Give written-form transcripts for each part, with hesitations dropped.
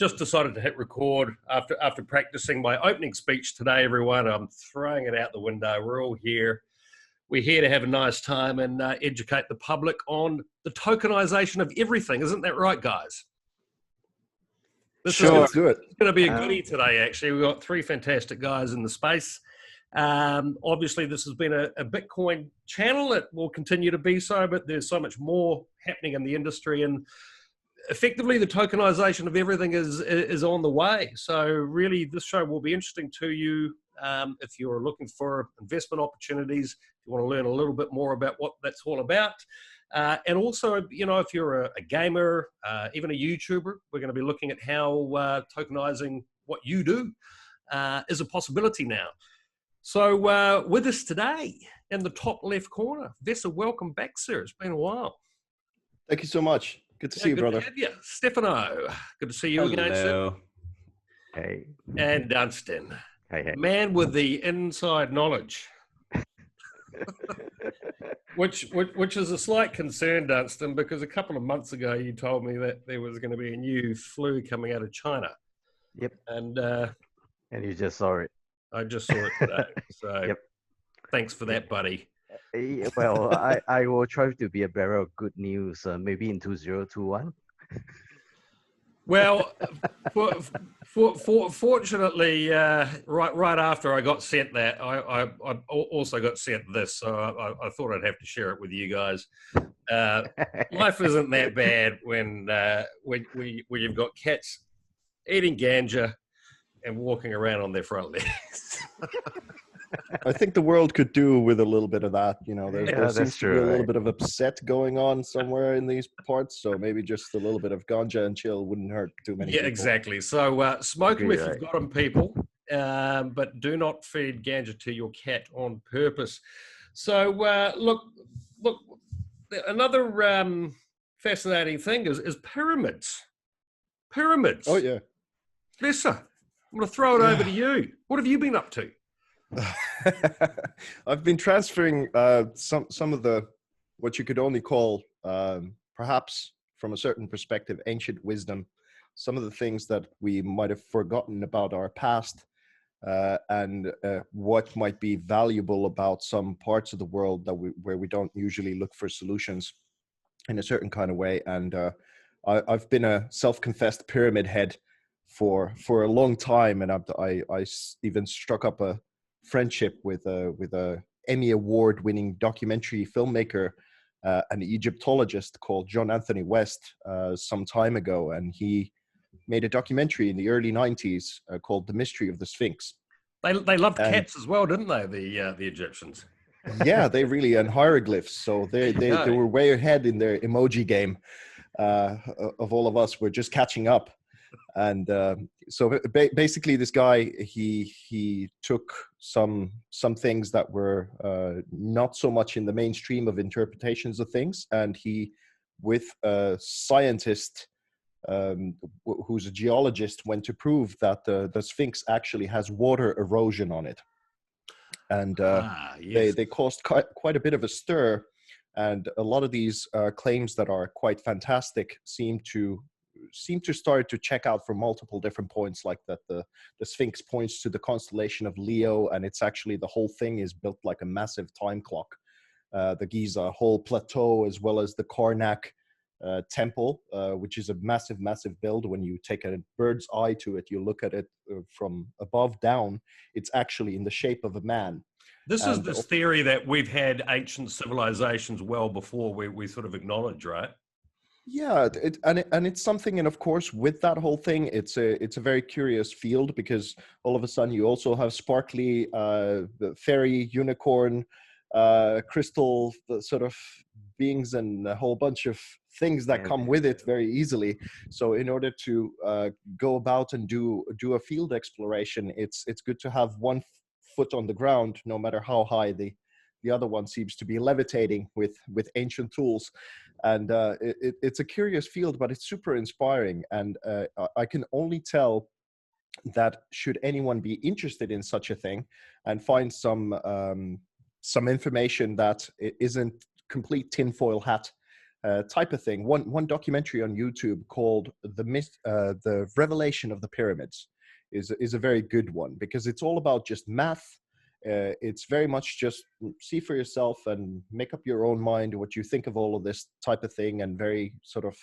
just decided to hit record after practicing my opening speech today, everyone. I'm throwing it out the window. We're all here. We're here to have a nice time and educate the public on the tokenization of everything. Isn't that right, guys? Let's do it. It's going to be a goodie today, actually. We've got three fantastic guys in the space. Obviously, this has been a Bitcoin channel. It will continue to be so, but there's so much more happening in the industry, and effectively the tokenization of everything is on the way. So really, this show will be interesting to you if you're looking for investment opportunities, if you want to learn a little bit more about what that's all about. And also, you know, if you're a gamer, even a YouTuber, we're going to be looking at how tokenizing what you do is a possibility now. So with us today in the top left corner, Vesa, welcome back, sir. It's been a while. Thank you so much. Good to see you, brother. Good to have you. Stefano, good to see you again, sir. Hey. And Dunstan, Hey. man with the inside knowledge. which is a slight concern, Dunstan, because a couple of months ago you told me that there was going to be a new flu coming out of China. Yep. And you just saw it. I just saw it today. So Yep. Thanks for that, buddy. Well, I will try to be a bearer of good news, maybe in 2021. Well, fortunately, right after I got sent that, I also got sent this, so I thought I'd have to share it with you guys. Life isn't that bad when you've got cats eating ganja and walking around on their front legs. I think the world could do with a little bit of that. You know, there seems to be a little bit of upset going on somewhere in these parts. So maybe just a little bit of ganja and chill wouldn't hurt too many people. Exactly. So smoke them if you've got them, people. But do not feed ganja to your cat on purpose. So look, another fascinating thing is pyramids. Pyramids. Oh, yeah. Vesa, I'm going to throw it over to you. What have you been up to? I've been transferring some of the, what you could only call, perhaps from a certain perspective, ancient wisdom, some of the things that we might have forgotten about our past, and what might be valuable about some parts of the world that where we don't usually look for solutions in a certain kind of way. And I've been a self-confessed pyramid head for a long time, and I even struck up a friendship with a Emmy Award-winning documentary filmmaker, an Egyptologist called John Anthony West, some time ago, and he made a documentary in the early 90s called "The Mystery of the Sphinx." They loved cats as well, didn't they? The Egyptians. Yeah, they really, and hieroglyphs. So they were way ahead in their emoji game of all of us. We're just catching up. And so basically this guy, he took some things that were not so much in the mainstream of interpretations of things, and he, with a scientist who's a geologist, went to prove that the Sphinx actually has water erosion on it. And yes. they caused quite a bit of a stir, and a lot of these claims that are quite fantastic seem to start to check out from multiple different points, like that the Sphinx points to the constellation of Leo, and it's actually, the whole thing is built like a massive time clock. The Giza whole plateau, as well as the Karnak temple, which is a massive build. When you take a bird's eye to it, you look at it from above down, it's actually in the shape of a man. This is this theory that we've had ancient civilizations well before we sort of acknowledge, right? Yeah, and it's something, and of course, with that whole thing, it's a very curious field, because all of a sudden you also have sparkly fairy, unicorn, crystal sort of beings, and a whole bunch of things that come with it very easily. So in order to go about and do a field exploration, it's good to have one foot on the ground, no matter how high the other one seems to be levitating with ancient tools. And it's a curious field, but it's super inspiring. And I can only tell that should anyone be interested in such a thing and find some information that isn't complete tinfoil hat type of thing. One documentary on YouTube called the Revelation of the Pyramids is a very good one, because it's all about just math. It's very much just see for yourself and make up your own mind what you think of all of this type of thing, and very sort of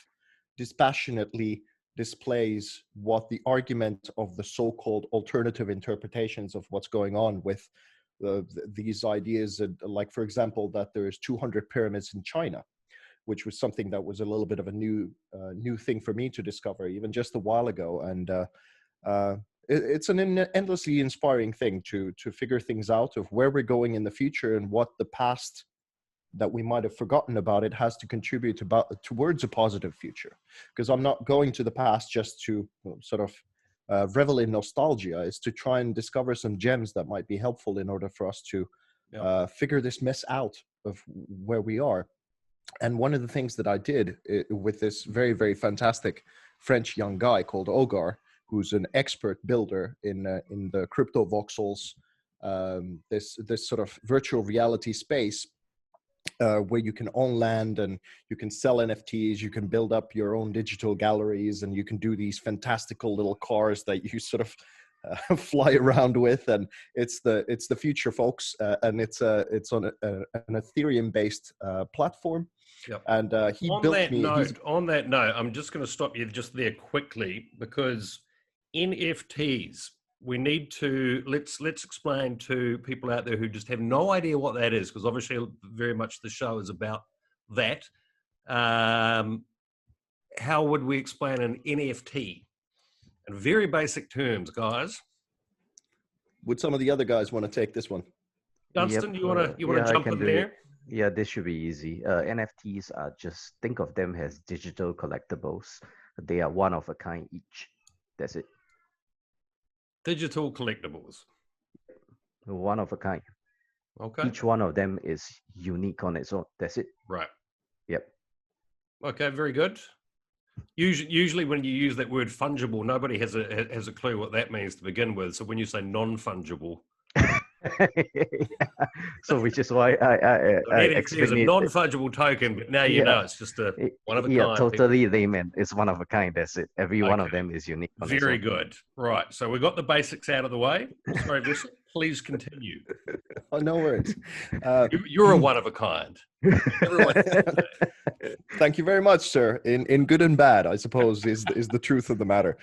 dispassionately displays what the argument of the so-called alternative interpretations of what's going on with these ideas. Like, for example, that there's 200 pyramids in China, which was something that was a little bit of a new thing for me to discover even just a while ago. And it's an endlessly inspiring thing to figure things out of where we're going in the future, and what the past that we might have forgotten about it has to contribute towards a positive future. Because I'm not going to the past just to sort of revel in nostalgia. It's to try and discover some gems that might be helpful in order for us to figure this mess out of where we are. And one of the things that I did with this very, very fantastic French young guy called Ogar, who's an expert builder in the Cryptovoxels, this sort of virtual reality space, where you can own land and you can sell NFTs, you can build up your own digital galleries, and you can do these fantastical little cars that you sort of fly around with. And it's the future, folks. And it's on an Ethereum based platform. Yep. And he on built that me. On that note, I'm just going to stop you just there quickly, because NFTs, we need to let's explain to people out there who just have no idea what that is, because obviously very much the show is about that. How would we explain an NFT in very basic terms, guys? Would some of the other guys want to take this one? Dunstan, you want to jump in there? Yeah, this should be easy. NFTs are just, think of them as digital collectibles. They are one of a kind each. That's it. Digital collectibles. One of a kind. Okay. Each one of them is unique on its own. That's it. Right. Yep. Okay, very good. Usually when you use that word fungible, nobody has a clue what that means to begin with. So when you say non-fungible, so which is why I explained a non-fungible token, but now you know it's just a one of a kind. Yeah, totally layman. It's one of a kind. That's it. Every one of them is unique. Very good. Right. So we got the basics out of the way. Sorry, Vesa, please continue. Oh, no worries. You're a one of a kind. Thank you very much, sir. In good and bad, I suppose, is the truth of the matter.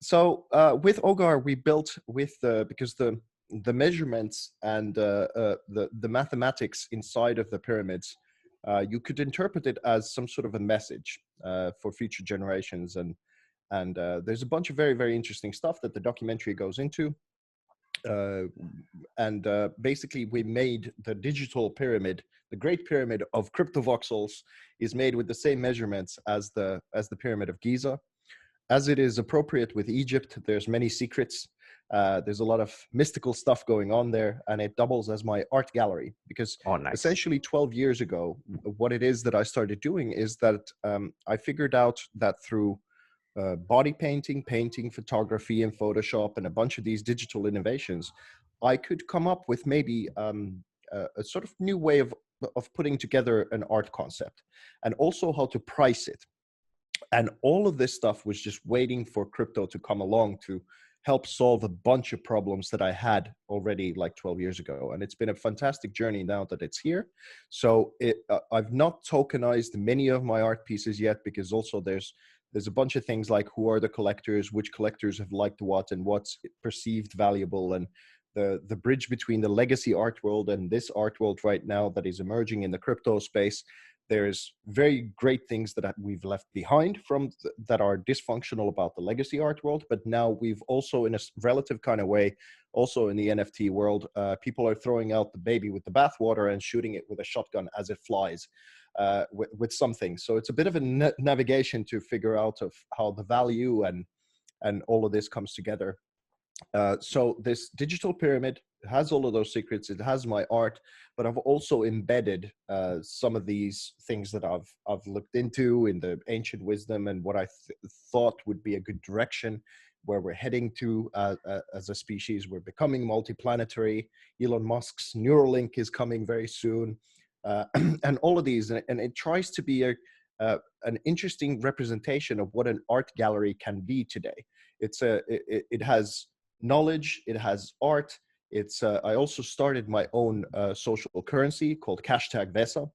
So with Ogar, we built because the measurements and the mathematics inside of the pyramids, you could interpret it as some sort of a message for future generations, and there's a bunch of very, very interesting stuff that the documentary goes into. And basically, we made the digital pyramid, the Great Pyramid of Cryptovoxels, is made with the same measurements as the Pyramid of Giza. As it is appropriate with Egypt, there's many secrets. There's a lot of mystical stuff going on there, and it doubles as my art gallery, because essentially 12 years ago, what it is that I started doing is that I figured out that through body painting, photography, and Photoshop, and a bunch of these digital innovations, I could come up with maybe a sort of new way of putting together an art concept, and also how to price it. And all of this stuff was just waiting for crypto to come along to help solve a bunch of problems that I had already like 12 years ago. And it's been a fantastic journey now that it's here. So I've not tokenized many of my art pieces yet, because also there's a bunch of things like who are the collectors, which collectors have liked what, and what's perceived valuable, and the bridge between the legacy art world and this art world right now that is emerging in the crypto space. There's very great things that we've left behind that are dysfunctional about the legacy art world, but now we've also, in a relative kind of way, also in the NFT world, people are throwing out the baby with the bathwater and shooting it with a shotgun as it flies with something. So it's a bit of a navigation to figure out of how the value and all of this comes together. So this digital pyramid has all of those secrets. It has my art, but I've also embedded some of these things that I've looked into in the ancient wisdom, and what I thought would be a good direction where we're heading to as a species. We're becoming multiplanetary. Elon Musk's Neuralink is coming very soon. and all of these, and it tries to be an interesting representation of what an art gallery can be today. It has knowledge, it has art. I also started my own social currency called #Vesa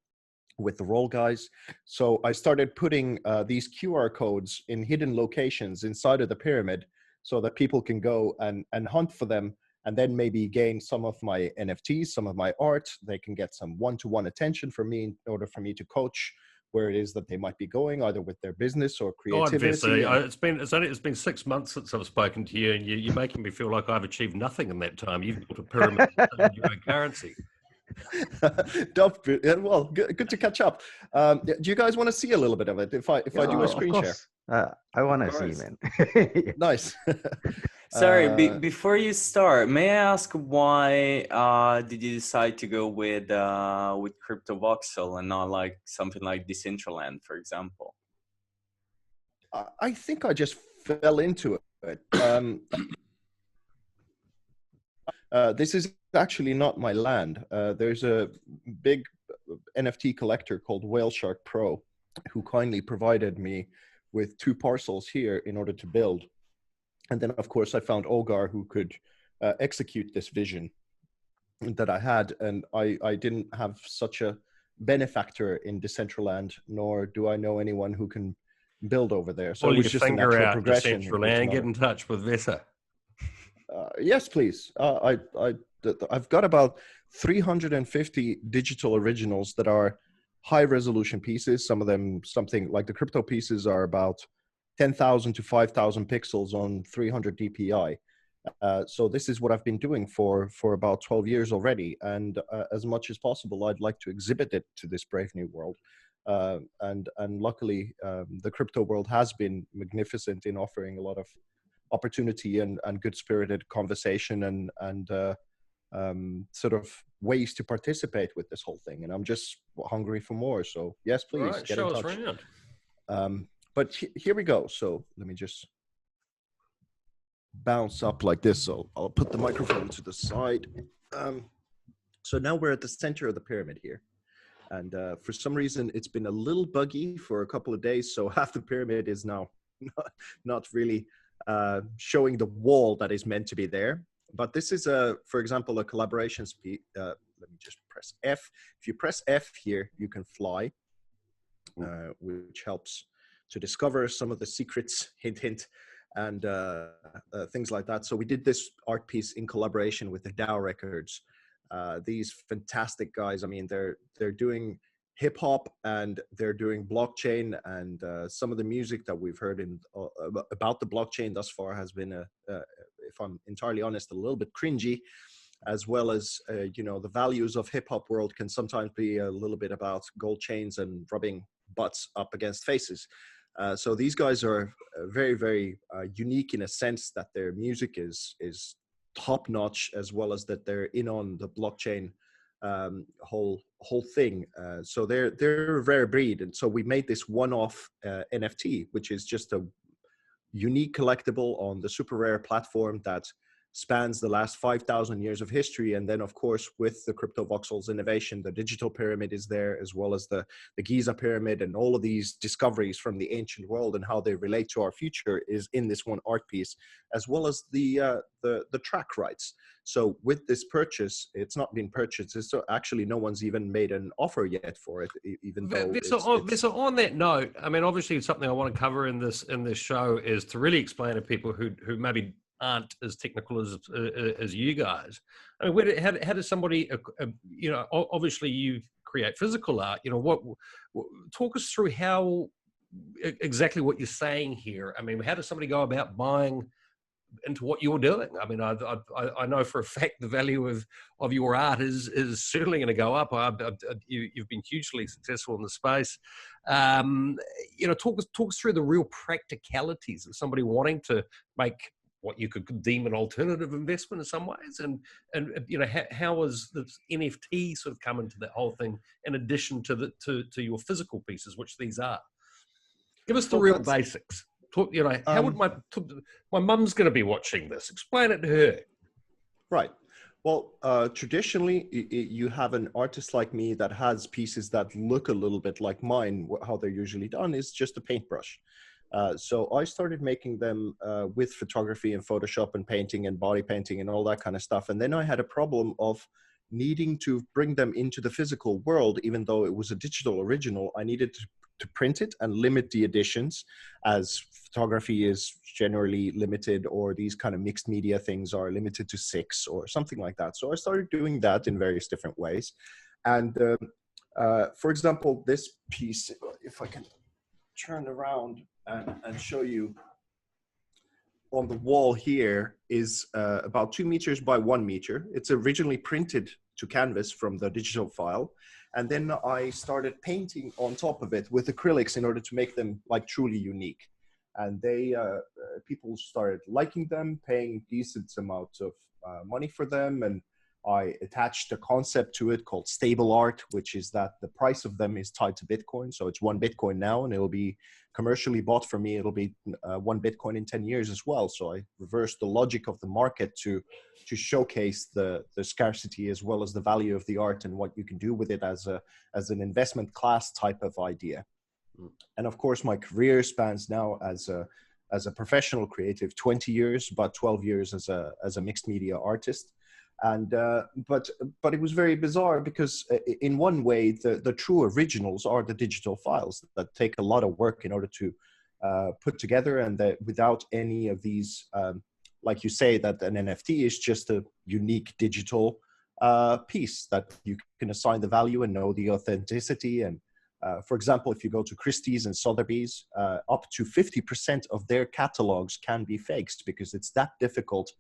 with the roll guys. So I started putting these QR codes in hidden locations inside of the pyramid so that people can go and hunt for them, and then maybe gain some of my NFTs, some of my art. They can get some one-to-one attention from me in order for me to coach where it is that they might be going, either with their business or creativity. God, Vesa, it's been 6 months since I've spoken to you, and you're making me feel like I've achieved nothing in that time. You've built a pyramid in your own currency. Well, good to catch up. Do you guys want to see a little bit of it? If I do a screen share, I want to see, man. Nice. Sorry, before you start, may I ask why did you decide to go with Cryptovoxel and not like something like Decentraland, for example? I think I just fell into it. This is actually not my land. There's a big NFT collector called Whale Shark Pro who kindly provided me with 2 parcels here in order to build. And then, of course, I found Ogar who could execute this vision that I had. And I didn't have such a benefactor in Decentraland, nor do I know anyone who can build over there. So Pull it was your just a finger natural out, progression. Decentraland, get in touch with Vesa. Yes, please. I've got about 350 digital originals that are high resolution pieces. Some of them, something like the crypto pieces, are about 10,000 to 5,000 pixels on 300 DPI. So this is what I've been doing for about 12 years already. And as much as possible, I'd like to exhibit it to this brave new world. And luckily, the crypto world has been magnificent in offering a lot of opportunity and good-spirited conversation and sort of ways to participate with this whole thing. And I'm just hungry for more. So yes, please, Right, get show in us touch. around. But here we go. So let me just bounce up like this. So I'll put the microphone to the side. So now we're at the center of the pyramid here. And for some reason, it's been a little buggy for a couple of days. So half the pyramid is now not really showing the wall that is meant to be there. But this is, for example, a collaboration speed. Let me just press F. If you press F here, you can fly, which helps to discover some of the secrets, hint, hint, and things like that. So we did this art piece in collaboration with the DAO Records. These fantastic guys. I mean, they're doing hip hop and they're doing blockchain, and some of the music that we've heard about the blockchain thus far has been, if I'm entirely honest, a little bit cringy, as well as the values of hip hop world can sometimes be a little bit about gold chains and rubbing butts up against faces. So these guys are very, very unique in a sense that their music is top notch, as well as that they're in on the blockchain whole thing. So they're a rare breed. And so we made this one-off NFT, which is just a unique collectible on the super rare platform that spans the last 5,000 years of history. And then, of course, with the Cryptovoxels innovation, the digital pyramid is there, as well as the Giza pyramid, and all of these discoveries from the ancient world and how they relate to our future is in this one art piece, as well as the track rights. So with this purchase, it's not been purchased. It's actually no one's even made an offer yet for it, even though So on that note, I mean, obviously something I want to cover in this show is to really explain to people who maybe aren't as technical as you guys. I mean, how does somebody, obviously you create physical art, talk us through how exactly what you're saying here. I mean, how does somebody go about buying into what you're doing? I mean, I know for a fact the value of your art is certainly going to go up. You've been hugely successful in the space. Talk us through the real practicalities of somebody wanting to make what you could deem an alternative investment in some ways, and how has the NFT sort of come into that whole thing in addition to your physical pieces, which these are? Give us the real basics. How would my mum's going to be watching this? Explain it to her. Right. Well, traditionally, you have an artist like me that has pieces that look a little bit like mine. How they're usually done is just a paintbrush. So I started making them with photography and Photoshop and painting and body painting and all that kind of stuff. And then I had a problem of needing to bring them into the physical world. Even though it was a digital original, I needed to print it and limit the editions, as photography is generally limited, or these kind of mixed media things are limited to 6 or something like that. So I started doing that in various different ways. And for example, this piece, if I can turn around and show you, on the wall here is about 2 meters by 1 meter. It's originally printed to canvas from the digital file. And then I started painting on top of it with acrylics in order to make them like truly unique. And they, people started liking them, paying decent amounts of money for them. And I attached a concept to it called stable art, which is that the price of them is tied to Bitcoin. So it's 1 Bitcoin now, and it'll be commercially bought for me. It'll be 1 Bitcoin in 10 years as well. So I reversed the logic of the market to showcase the scarcity as well as the value of the art and what you can do with it as an investment class type of idea. And of course, my career spans now as a professional creative 20 years, about 12 years as a mixed media artist. And but it was very bizarre because in one way the true originals are the digital files that take a lot of work in order to put together, and that without any of these, like you say, that an NFT is just a unique digital piece that you can assign the value and know the authenticity. And for example, if you go to Christie's and Sotheby's, up to 50% of their catalogs can be faked, because it's that difficult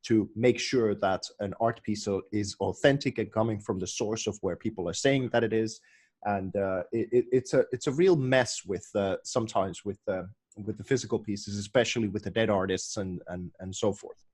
to make sure that an art piece is authentic and coming from the source of where people are saying that it is. And it's a real mess with sometimes with the physical pieces, especially with the dead artists and so forth.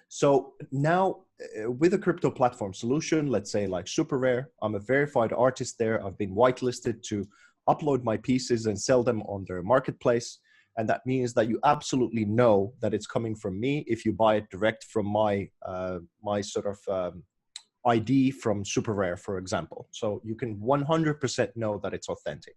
So now with a crypto platform solution, let's say like Super Rare, I'm a verified artist there. I've been whitelisted to upload my pieces and sell them on their marketplace. And that means that you absolutely know that it's coming from me if you buy it direct from my sort of ID from Super Rare, for example. So you can 100% know that it's authentic.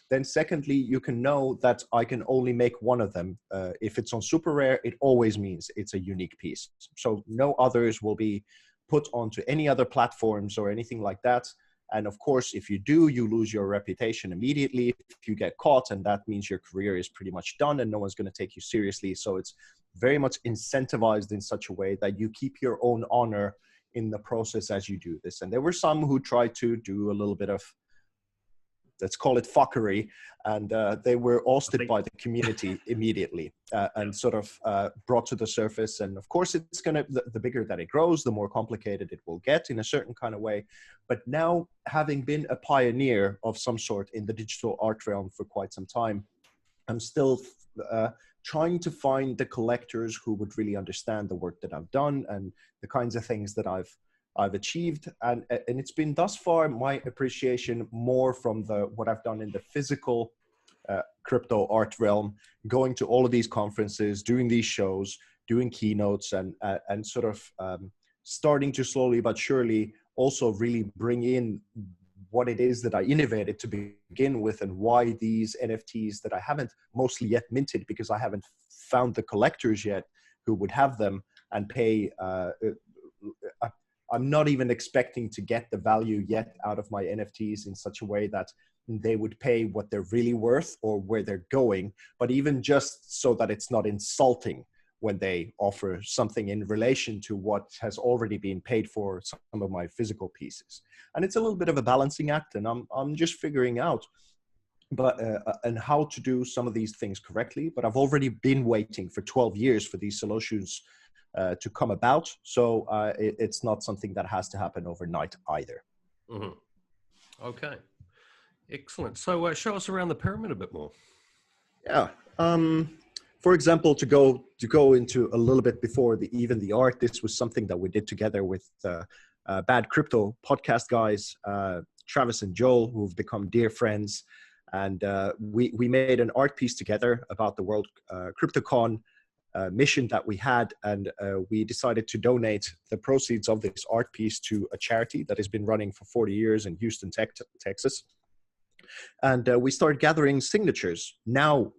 Then secondly, you can know that I can only make one of them. If it's on Super Rare, it always means it's a unique piece. So no others will be put onto any other platforms or anything like that. And of course, if you do, you lose your reputation immediately if you get caught, and that means your career is pretty much done and no one's going to take you seriously. So it's very much incentivized in such a way that you keep your own honor in the process as you do this. And there were some who tried to do a little bit of, let's call it fuckery, and they were ousted by the community immediately and sort of brought to the surface. And of course, it's going to, the bigger that it grows, the more complicated it will get in a certain kind of way. But now, having been a pioneer of some sort in the digital art realm for quite some time, I'm still trying to find the collectors who would really understand the work that I've done and the kinds of things that I've achieved, and it's been thus far my appreciation more from what I've done in the physical crypto art realm, going to all of these conferences, doing these shows, doing keynotes, and sort of starting to slowly but surely also really bring in what it is that I innovated to begin with, and why these NFTs that I haven't mostly yet minted because I haven't found the collectors yet who would have them and pay. I'm not even expecting to get the value yet out of my NFTs in such a way that they would pay what they're really worth or where they're going, but even just so that it's not insulting when they offer something in relation to what has already been paid for some of my physical pieces. And it's a little bit of a balancing act, and I'm just figuring out and how to do some of these things correctly. But I've already been waiting for 12 years for these solutions to come about. So it's not something that has to happen overnight either. Mm-hmm. Okay, excellent. So show us around the pyramid a bit more. Yeah. For example, to go into a little bit before even the art, this was something that we did together with Bad Crypto podcast guys, Travis and Joel, who've become dear friends. And we made an art piece together about the World CryptoCon mission that we had, and we decided to donate the proceeds of this art piece to a charity that has been running for 40 years in Houston, Texas. And we started gathering signatures, now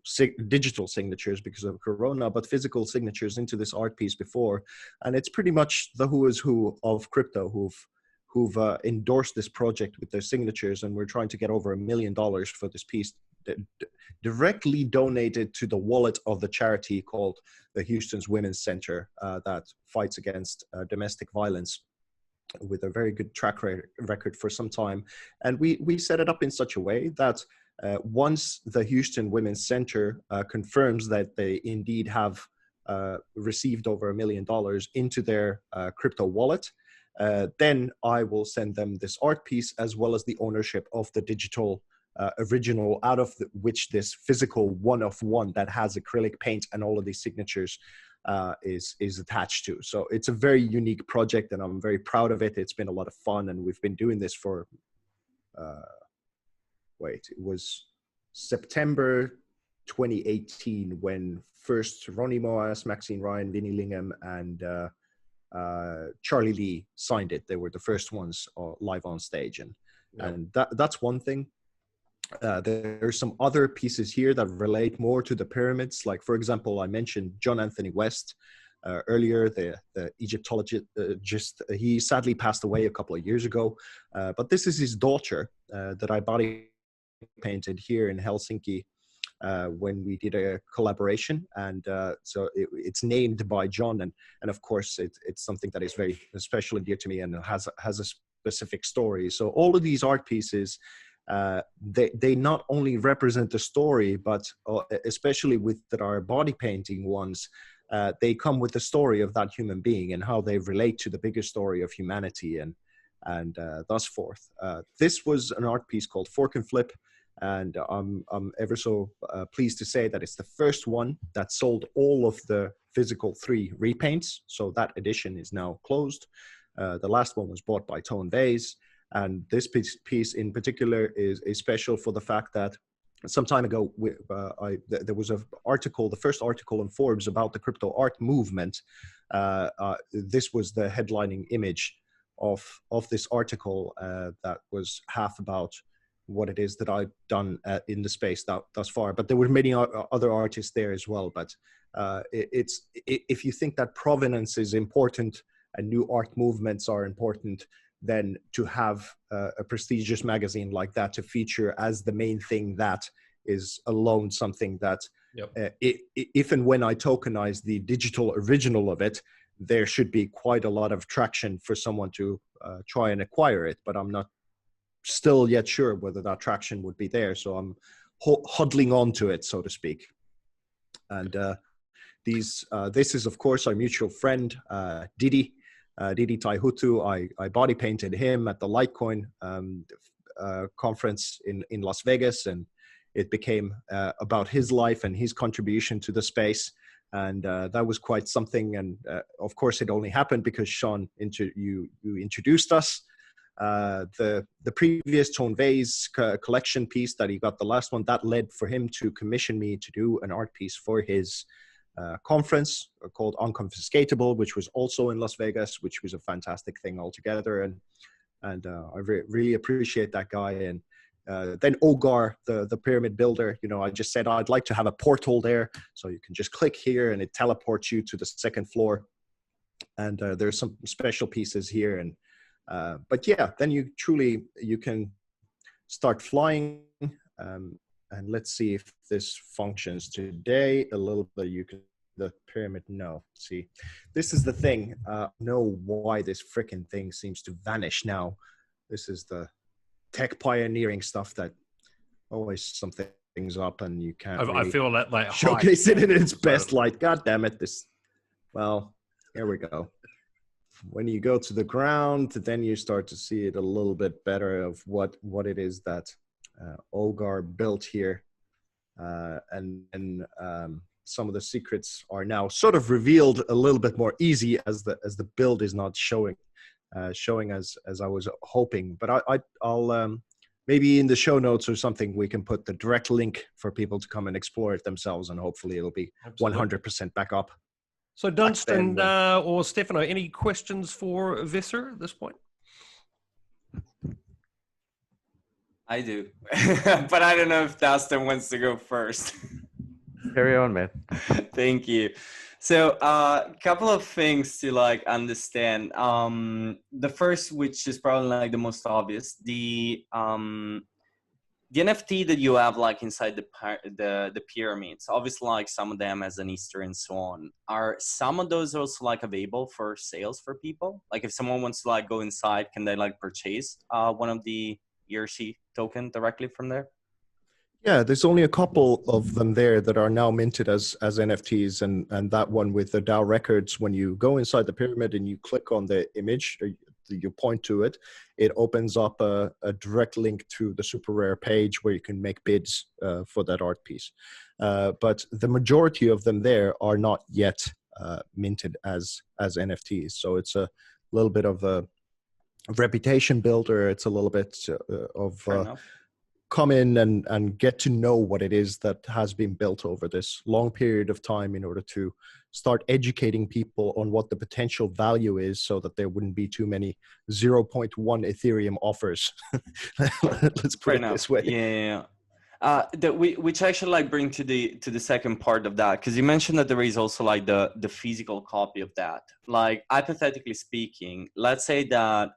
digital signatures because of Corona, but physical signatures into this art piece before. And it's pretty much the who is who of crypto who've endorsed this project with their signatures. And we're trying to get over $1 million for this piece directly donated to the wallet of the charity called the Houston's Women's Center that fights against domestic violence, with a very good track record for some time. And we set it up in such a way that once the Houston Women's Center confirms that they indeed have received over $1 million into their crypto wallet, then I will send them this art piece as well as the ownership of the digital original, out of which this physical one-of-one that has acrylic paint and all of these signatures is attached to. So it's a very unique project, and I'm very proud of it. It's been a lot of fun, and we've been doing this for it was September 2018 when first Ronnie Moas, Maxine Ryan, Vinnie Lingham, and Charlie Lee signed it. They were the first ones live on stage, and that's one thing. There's some other pieces here that relate more to the pyramids. Like, for example, I mentioned John Anthony West earlier, the Egyptologist. He sadly passed away a couple of years ago, but this is his daughter that I body painted here in Helsinki when we did a collaboration. And so it's named by John. And of course, it's something that is very special and dear to me and has a specific story. So all of these art pieces, they not only represent the story, but especially with our body painting ones, they come with the story of that human being and how they relate to the bigger story of humanity and thus forth. This was an art piece called Fork and Flip, and I'm ever so pleased to say that it's the first one that sold all of the physical 3 repaints. So that edition is now closed. The last one was bought by Tone Vase. And this piece in particular is special for the fact that some time ago, there was an article, the first article in Forbes about the crypto art movement. This was the headlining image of this article that was half about what it is that I've done in the space thus far. But there were many other artists there as well. But if you think that provenance is important and new art movements are important, then to have a prestigious magazine like that to feature as the main thing, that is alone something that if and when I tokenize the digital original of it, there should be quite a lot of traction for someone to try and acquire it. But I'm not still yet sure whether that traction would be there. So I'm huddling on to it, so to speak. And this is, of course, our mutual friend, Didi. Didi Taihutu. I body painted him at the Litecoin conference in Las Vegas, and it became about his life and his contribution to the space. And that was quite something. And of course, it only happened because Sean, you introduced us. The previous Tone Vase collection piece that he got, the last one, that led for him to commission me to do an art piece for his conference called Unconfiscatable, which was also in Las Vegas, which was a fantastic thing altogether. And I really appreciate that guy. And then Ogar, the pyramid builder, I just said I'd like to have a portal there, so you can just click here and it teleports you to the second floor. And there's some special pieces here. And but yeah, then you can start flying. And let's see if this functions today a little bit. The pyramid, no. See, this is the thing. Know why this freaking thing seems to vanish now. This is the tech pioneering stuff that always something things up and you can't really I feel that like showcase it in its best light. God damn it. Well, here we go. When you go to the ground, then you start to see it a little bit better of what it is that Ogar built here, and some of the secrets are now sort of revealed a little bit more easy as the build is not showing as I was hoping. But I'll maybe in the show notes or something we can put the direct link for people to come and explore it themselves, and hopefully it'll be 100% back up. So Dunstan or Stefano, any questions for Vesa at this point? I do, but I don't know if Dunstan wants to go first. Carry on, man. Thank you. So a couple of things to like understand. The first, which is probably like the most obvious, the NFT that you have like inside the pyramids, obviously like some of them as an Easter and so on, are some of those also like available for sales for people? Like if someone wants to like go inside, can they like purchase one of the ERC token directly from there? Yeah, there's only a couple of them there that are now minted as NFTs, and that one with the DAO records. When you go inside the pyramid and you click on the image, or you point to it, it opens up a direct link to the super rare page where you can make bids for that art piece. But the majority of them there are not yet minted as NFTs. So it's a little bit of a reputation builder. It's a little bit of come in and get to know what it is that has been built over this long period of time in order to start educating people on what the potential value is, so that there wouldn't be too many 0.1 Ethereum offers. Let's put it this way. Yeah. Which actually like bring to the second part of that, because you mentioned that there is also like the physical copy of that. Like hypothetically speaking, let's say that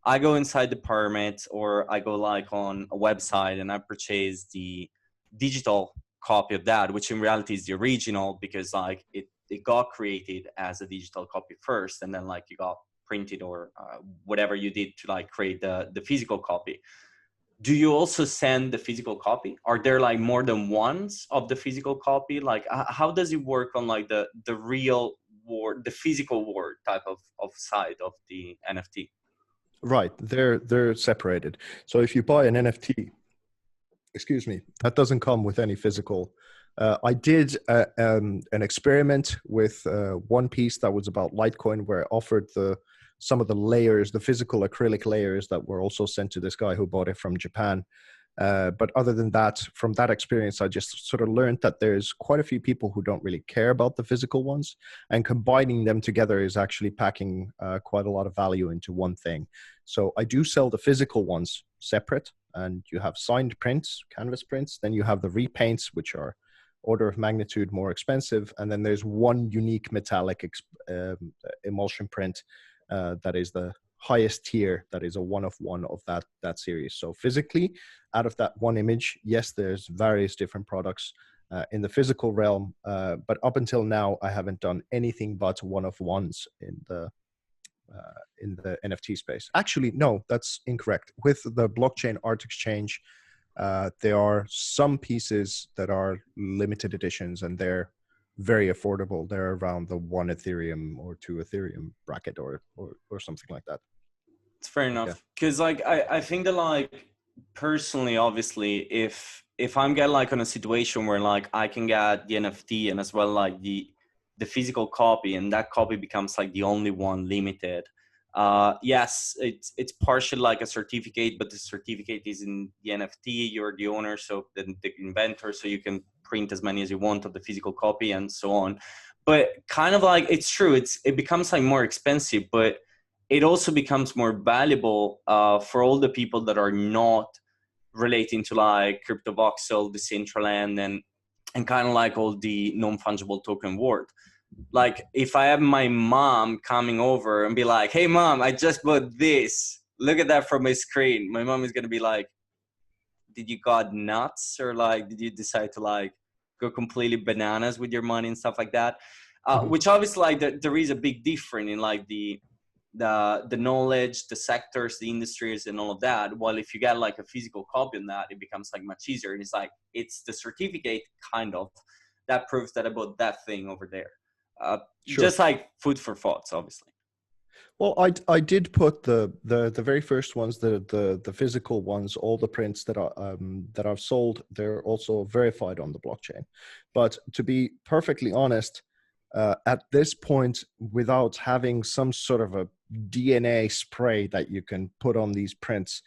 I go inside the Pyramids, or I go like on a website and I purchase the digital copy of that, which in reality is the original, because like it got created as a digital copy first, and then like you got printed or whatever you did to like create the physical copy. Do you also send the physical copy? Are there like more than ones of the physical copy? Like how does it work on like the real world, the physical world type of side of the NFT? Right, they're separated. So if you buy an NFT, excuse me, that doesn't come with any physical. I did an experiment with one piece that was about Litecoin, where I offered some of the layers, the physical acrylic layers that were also sent to this guy who bought it from Japan. But other than that, from that experience, I just sort of learned that there's quite a few people who don't really care about the physical ones, and combining them together is actually packing quite a lot of value into one thing. So I do sell the physical ones separate, and you have signed prints, canvas prints, then you have the repaints, which are order of magnitude more expensive, and then there's one unique metallic emulsion print that is the highest tier, that is a one of one of that series. So physically, out of that one image, yes, there's various different products in the physical realm, but up until now, I haven't done anything but one of ones in the NFT space. Actually, no, that's incorrect. With the blockchain art exchange, there are some pieces that are limited editions, and they're very affordable. They're around the 1 Ethereum or 2 Ethereum bracket or something like that. It's fair enough. Because like I think that like personally, obviously, if I'm getting like on a situation where like I can get the NFT and as well like the physical copy, and that copy becomes like the only one limited. Yes, it's partially like a certificate, but the certificate is in the NFT. You're the owner, so the inventor, so you can print as many as you want of the physical copy and so on. But kind of like, it's true, it becomes like more expensive, but it also becomes more valuable for all the people that are not relating to like Cryptovoxel, Decentraland, and kind of like all the non-fungible token world. Like if I have my mom coming over and be like, hey mom, I just bought this, look at that from my screen, my mom is going to be like, did you got nuts, or like did you decide to like go completely bananas with your money and stuff like that? Which obviously like there is a big difference in like the knowledge, the sectors, the industries, and all of that. While if you get like a physical copy on that, it becomes like much easier. And it's like, it's the certificate kind of that proves that I bought that thing over there. Sure. Just like food for thoughts, obviously. Well, I did put the very first ones, the physical ones, all the prints that I've sold, they're also verified on the blockchain. But to be perfectly honest, at this point, without having some sort of a DNA spray that you can put on these prints,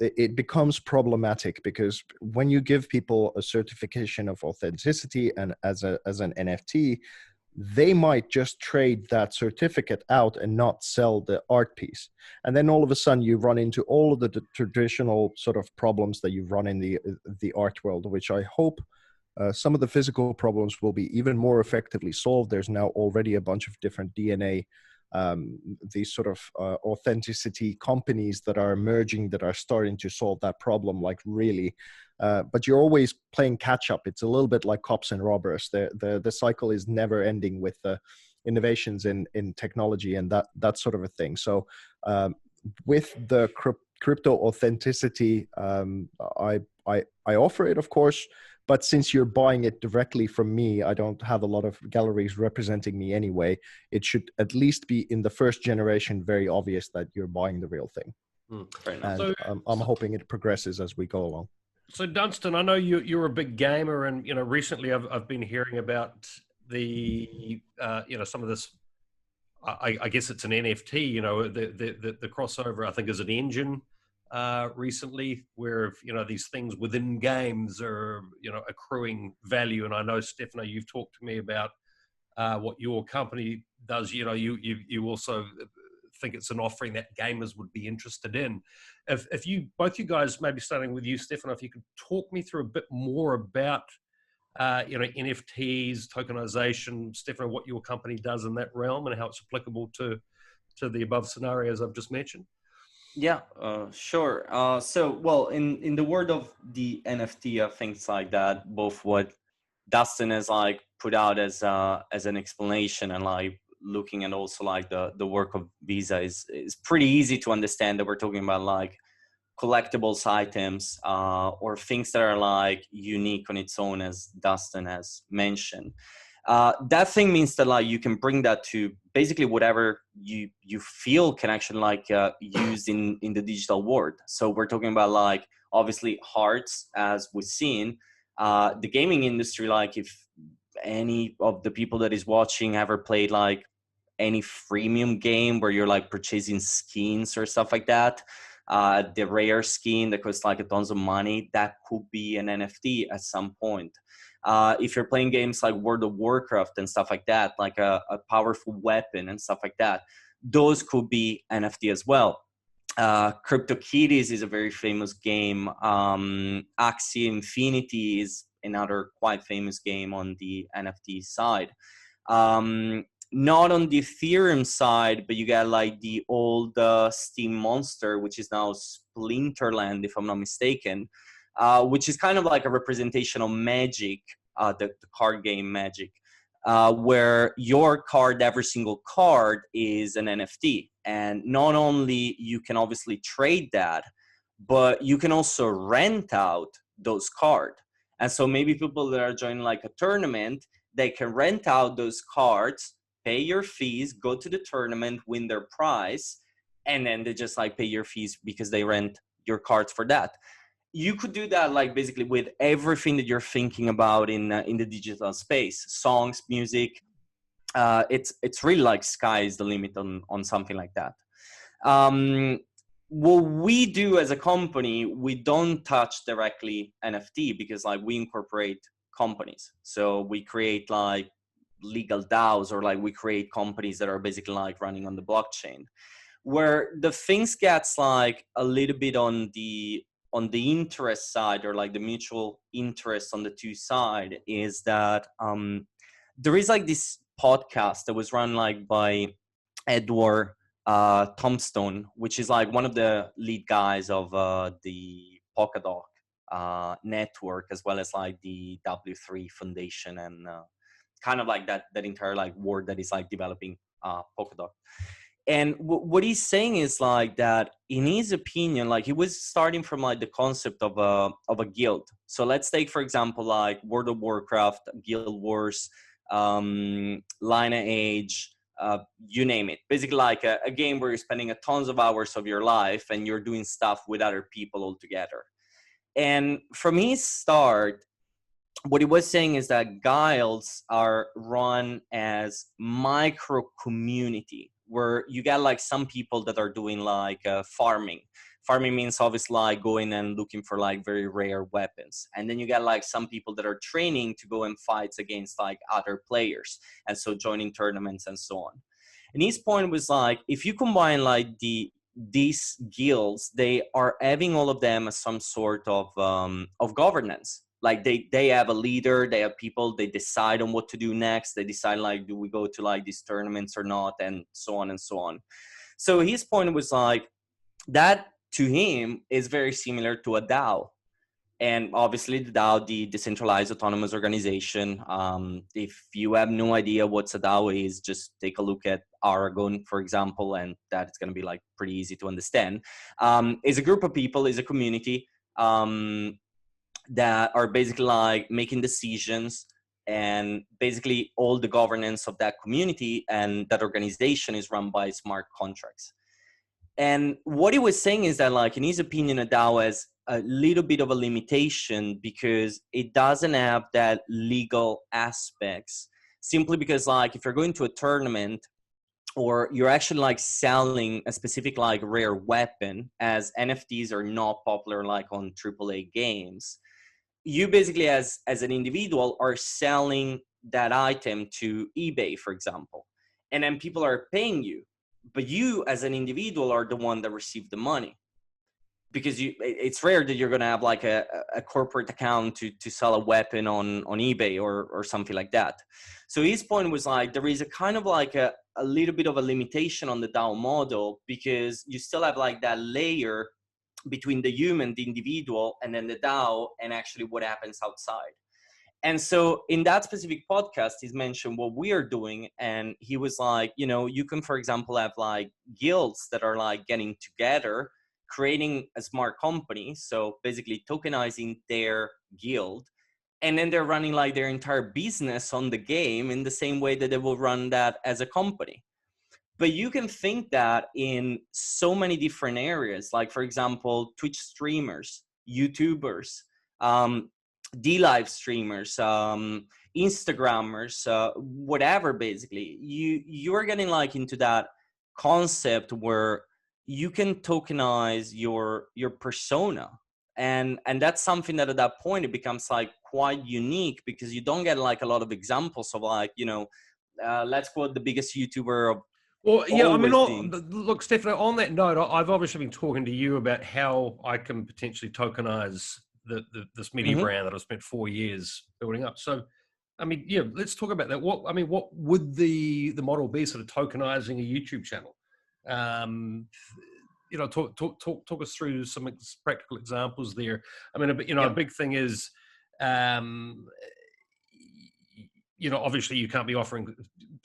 it becomes problematic, because when you give people a certification of authenticity and as an NFT, they might just trade that certificate out and not sell the art piece. And then all of a sudden you run into all of the traditional sort of problems that you run in the art world, which I hope some of the physical problems will be even more effectively solved. There's now already a bunch of different DNA, these sort of authenticity companies that are emerging that are starting to solve that problem, like really. But you're always playing catch up. It's a little bit like cops and robbers. The cycle is never ending with the innovations in technology and that sort of a thing. So with the crypto authenticity, I offer it, of course. But since you're buying it directly from me, I don't have a lot of galleries representing me anyway. It should at least be in the first generation very obvious that you're buying the real thing. Fair enough. And So- I'm hoping it progresses as we go along. So Dunstan, I know you're a big gamer, and recently I've been hearing about the some of this. I guess it's an NFT. The crossover, I think, is an engine recently, where these things within games are accruing value. And I know, Stefano, you've talked to me about what your company does. You also think it's an offering that gamers would be interested in. If you, both you guys, maybe starting with you, Stefano, if you could talk me through a bit more about NFTs, tokenization, Stefano, what your company does in that realm and how it's applicable to the above scenarios I've just mentioned. Yeah, sure. Well, in the world of the NFT, things like that, both what Dunstan has like put out as an explanation and like looking at also like the work of Vesa is pretty easy to understand that we're talking about like collectibles items or things that are like unique on its own, as Dunstan has mentioned. That thing means that like you can bring that to basically whatever you feel can actually like use in the digital world. So we're talking about like obviously hearts, as we've seen. The gaming industry, like if any of the people that is watching ever played like any freemium game where you're like purchasing skins or stuff like that, the rare skin that costs like a tons of money, that could be an NFT at some point. If you're playing games like World of Warcraft and stuff like that, like a powerful weapon and stuff like that, those could be NFT as well. CryptoKitties is a very famous game. Axie Infinity is another quite famous game on the NFT side. Not on the Ethereum side, but you got like the old Steam Monster, which is now Splinterland, if I'm not mistaken, which is kind of like a representation of Magic, the card game Magic, where your card, every single card is an NFT. And not only you can obviously trade that, but you can also rent out those cards. And so maybe people that are joining like a tournament, they can rent out those cards, pay your fees, go to the tournament, win their prize, and then they just like pay your fees because they rent your cards for that. You could do that like basically with everything that you're thinking about in the digital space, songs, music. It's really like sky is the limit on something like that. What we do as a company, we don't touch directly NFT because like we incorporate companies. So we create like legal DAOs, or like we create companies that are basically like running on the blockchain. Where the things gets like a little bit on the interest side, or like the mutual interest on the two side, is that there is like this podcast that was run like by Edward Tombstone, which is like one of the lead guys of the Polkadot network, as well as like the W3 Foundation and kind of like that entire like world that is like developing Polkadot. And what he's saying is like that, in his opinion, like he was starting from like the concept of a guild. So let's take, for example, like World of Warcraft, Guild Wars, Lineage, you name it. Basically like a game where you're spending a tons of hours of your life and you're doing stuff with other people all together. And from his start, what he was saying is that guilds are run as micro community, where you got like some people that are doing like farming. Farming means obviously like going and looking for like very rare weapons. And then you get like some people that are training to go and fight against like other players. And so joining tournaments and so on. And his point was like, if you combine like these guilds, they are having all of them as some sort of governance. Like they have a leader, they have people, they decide on what to do next. They decide like, do we go to like these tournaments or not, and so on and so on. So his point was like, that to him is very similar to a DAO. And obviously the DAO, the decentralized autonomous organization, if you have no idea what a DAO is, just take a look at Aragon, for example, and that's going to be like pretty easy to understand. Is a group of people, is a community that are basically like making decisions, and basically all the governance of that community and that organization is run by smart contracts. And what he was saying is that, like, in his opinion, a DAO has a little bit of a limitation because it doesn't have that legal aspects, simply because, like, if you're going to a tournament or you're actually like selling a specific like rare weapon, as NFTs are not popular like on AAA games, you basically as an individual are selling that item to eBay, for example, and then people are paying you. But you as an individual are the one that received the money, because it's rare that you're going to have like a corporate account to sell a weapon on eBay or something like that. So his point was like, there is a kind of like a little bit of a limitation on the DAO model, because you still have like that layer between the human, the individual, and then the DAO, and actually what happens outside. And so in that specific podcast, he's mentioned what we are doing. And he was like, you know, you can, for example, have like guilds that are like getting together, creating a smart company. So basically tokenizing their guild. And then they're running like their entire business on the game in the same way that they will run that as a company. But you can think that in so many different areas, like, for example, Twitch streamers, YouTubers, D-Live streamers, Instagrammers, whatever, basically. You're getting like into that concept where you can tokenize your persona. And that's something that at that point, it becomes like quite unique, because you don't get like a lot of examples of like, you know, let's quote the biggest YouTuber of. Well, yeah, I mean, look, Stefano, on that note, I've obviously been talking to you about how I can potentially tokenize this media brand that I've spent 4 years building up. So, I mean, yeah, let's talk about that. What would the model be, sort of tokenizing a YouTube channel? You know, talk us through some practical examples there. I mean, a big thing is, you know, obviously you can't be offering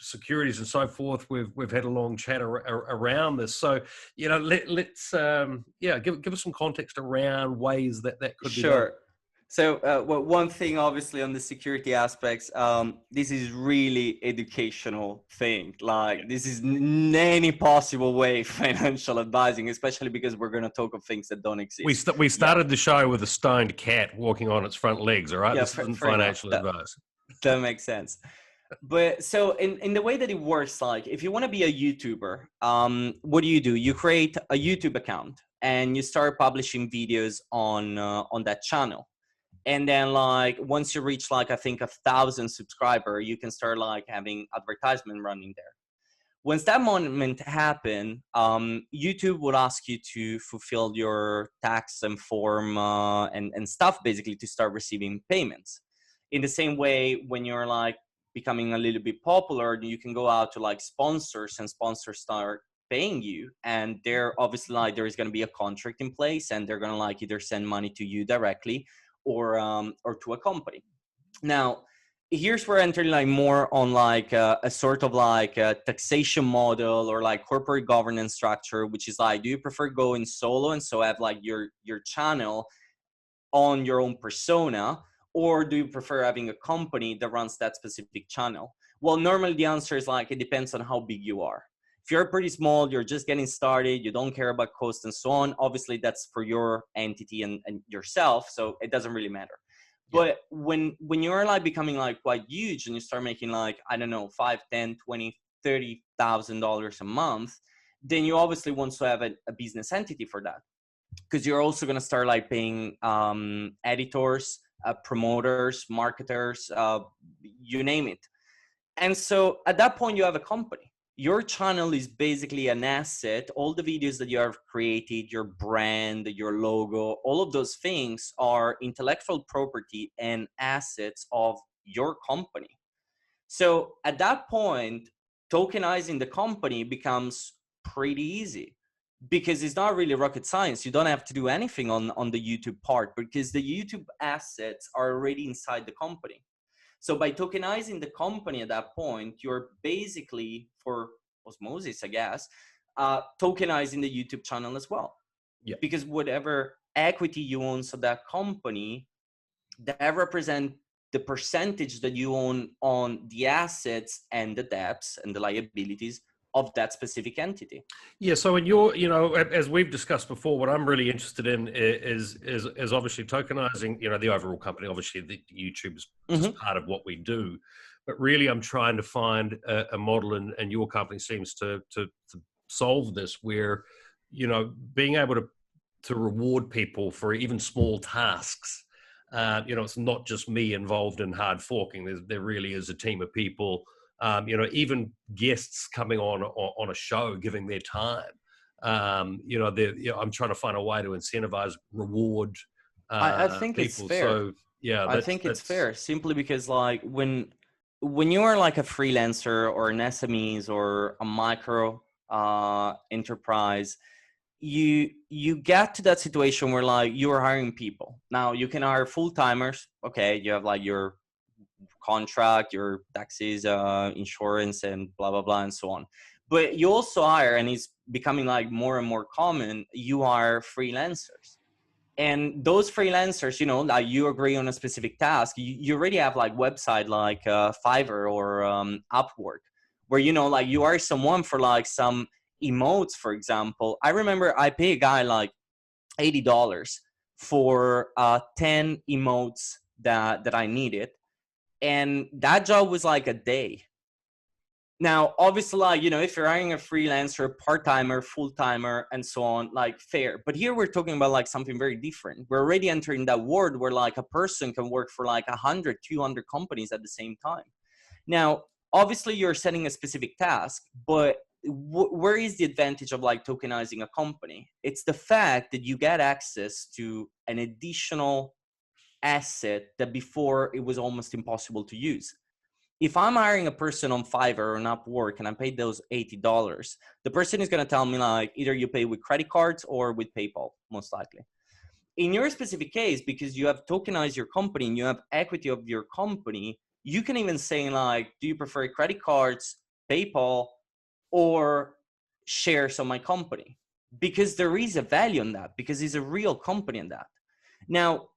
securities and so forth. We've had a long chat around this. So, you know, let's give us some context around ways that could be done. Sure. So well, one thing, obviously, on the security aspects, this is really educational thing. Like, this is in any possible way financial advising, especially because we're going to talk of things that don't exist. We started the show with a stoned cat walking on its front legs, all right? Yeah, this isn't financial advice. That makes sense. But so in the way that it works, like, if you want to be a YouTuber, what do? You create a YouTube account and you start publishing videos on that channel. And then, like, once you reach, like, I think 1,000 subscribers, you can start like having advertisement running there. Once that moment happen, YouTube will ask you to fulfill your tax and form and stuff, basically, to start receiving payments. In the same way, when you're like becoming a little bit popular, you can go out to like sponsors, and sponsors start paying you. And they're obviously like, there is going to be a contract in place, and they're going to like either send money to you directly or to a company. Now, here's where I enter like more on like a sort of like a taxation model or like corporate governance structure, which is like, do you prefer going solo and so have like your channel on your own persona, or do you prefer having a company that runs that specific channel? Well, normally the answer is like, it depends on how big you are. If you're pretty small, you're just getting started, you don't care about cost and so on, obviously that's for your entity and yourself, so it doesn't really matter. Yeah. But when you're like becoming like quite huge and you start making like, I don't know, $5, $10, $20, $30,000 a month, then you obviously want to have a business entity for that. because you're also going to start like paying editors, promoters, marketers, you name it. And so at that point, you have a company. Your channel is basically an asset. All the videos that you have created, your brand, your logo, all of those things are intellectual property and assets of your company. So at that point, tokenizing the company becomes pretty easy, because it's not really rocket science. You don't have to do anything on the YouTube part, because the YouTube assets are already inside the company. So by tokenizing the company at that point, you're basically, for osmosis, I guess, tokenizing the YouTube channel as well. Yeah. Because whatever equity you own of that company, that represent the percentage that you own on the assets and the debts and the liabilities of that specific entity. Yeah. So in your, you know, as we've discussed before, what I'm really interested in is obviously tokenizing, you know, the overall company. Obviously, the YouTube is just part of what we do, but really, I'm trying to find a model, and your company seems to solve this, where, you know, being able to reward people for even small tasks. You know, it's not just me involved in hard forking. There really is a team of people. You know, even guests coming on a show, giving their time. You know, I'm trying to find a way to incentivize, reward. I think people. it's fair. So yeah, I think it's fair, simply because like when you are like a freelancer or an SMEs or a micro enterprise, you get to that situation where like you're hiring people. Now you can hire full-timers. Okay, you have like your contract, your taxes, insurance, and blah blah blah and so on. But you also hire, and it's becoming like more and more common, you are freelancers. And those freelancers, you know, like you agree on a specific task, you already have like website like Fiverr or Upwork, where, you know, like you are someone for like some emotes, for example. I remember I pay a guy like $80 for 10 emotes that I needed. And that job was like a day. Now, obviously, like, you know, if you're hiring a freelancer, part-timer, full-timer, and so on, like fair. But here we're talking about like something very different. We're already entering that world where like a person can work for like 100, 200 companies at the same time. Now, obviously, you're setting a specific task, but where is the advantage of like tokenizing a company? It's the fact that you get access to an additional asset that before it was almost impossible to use. If I'm hiring a person on Fiverr or on Upwork and I paid those $80, the person is going to tell me like either you pay with credit cards or with PayPal, most likely. In your specific case, because you have tokenized your company and you have equity of your company, you can even say like, do you prefer credit cards, PayPal, or shares of my company? Because there is a value in that, because it's a real company in that. Now,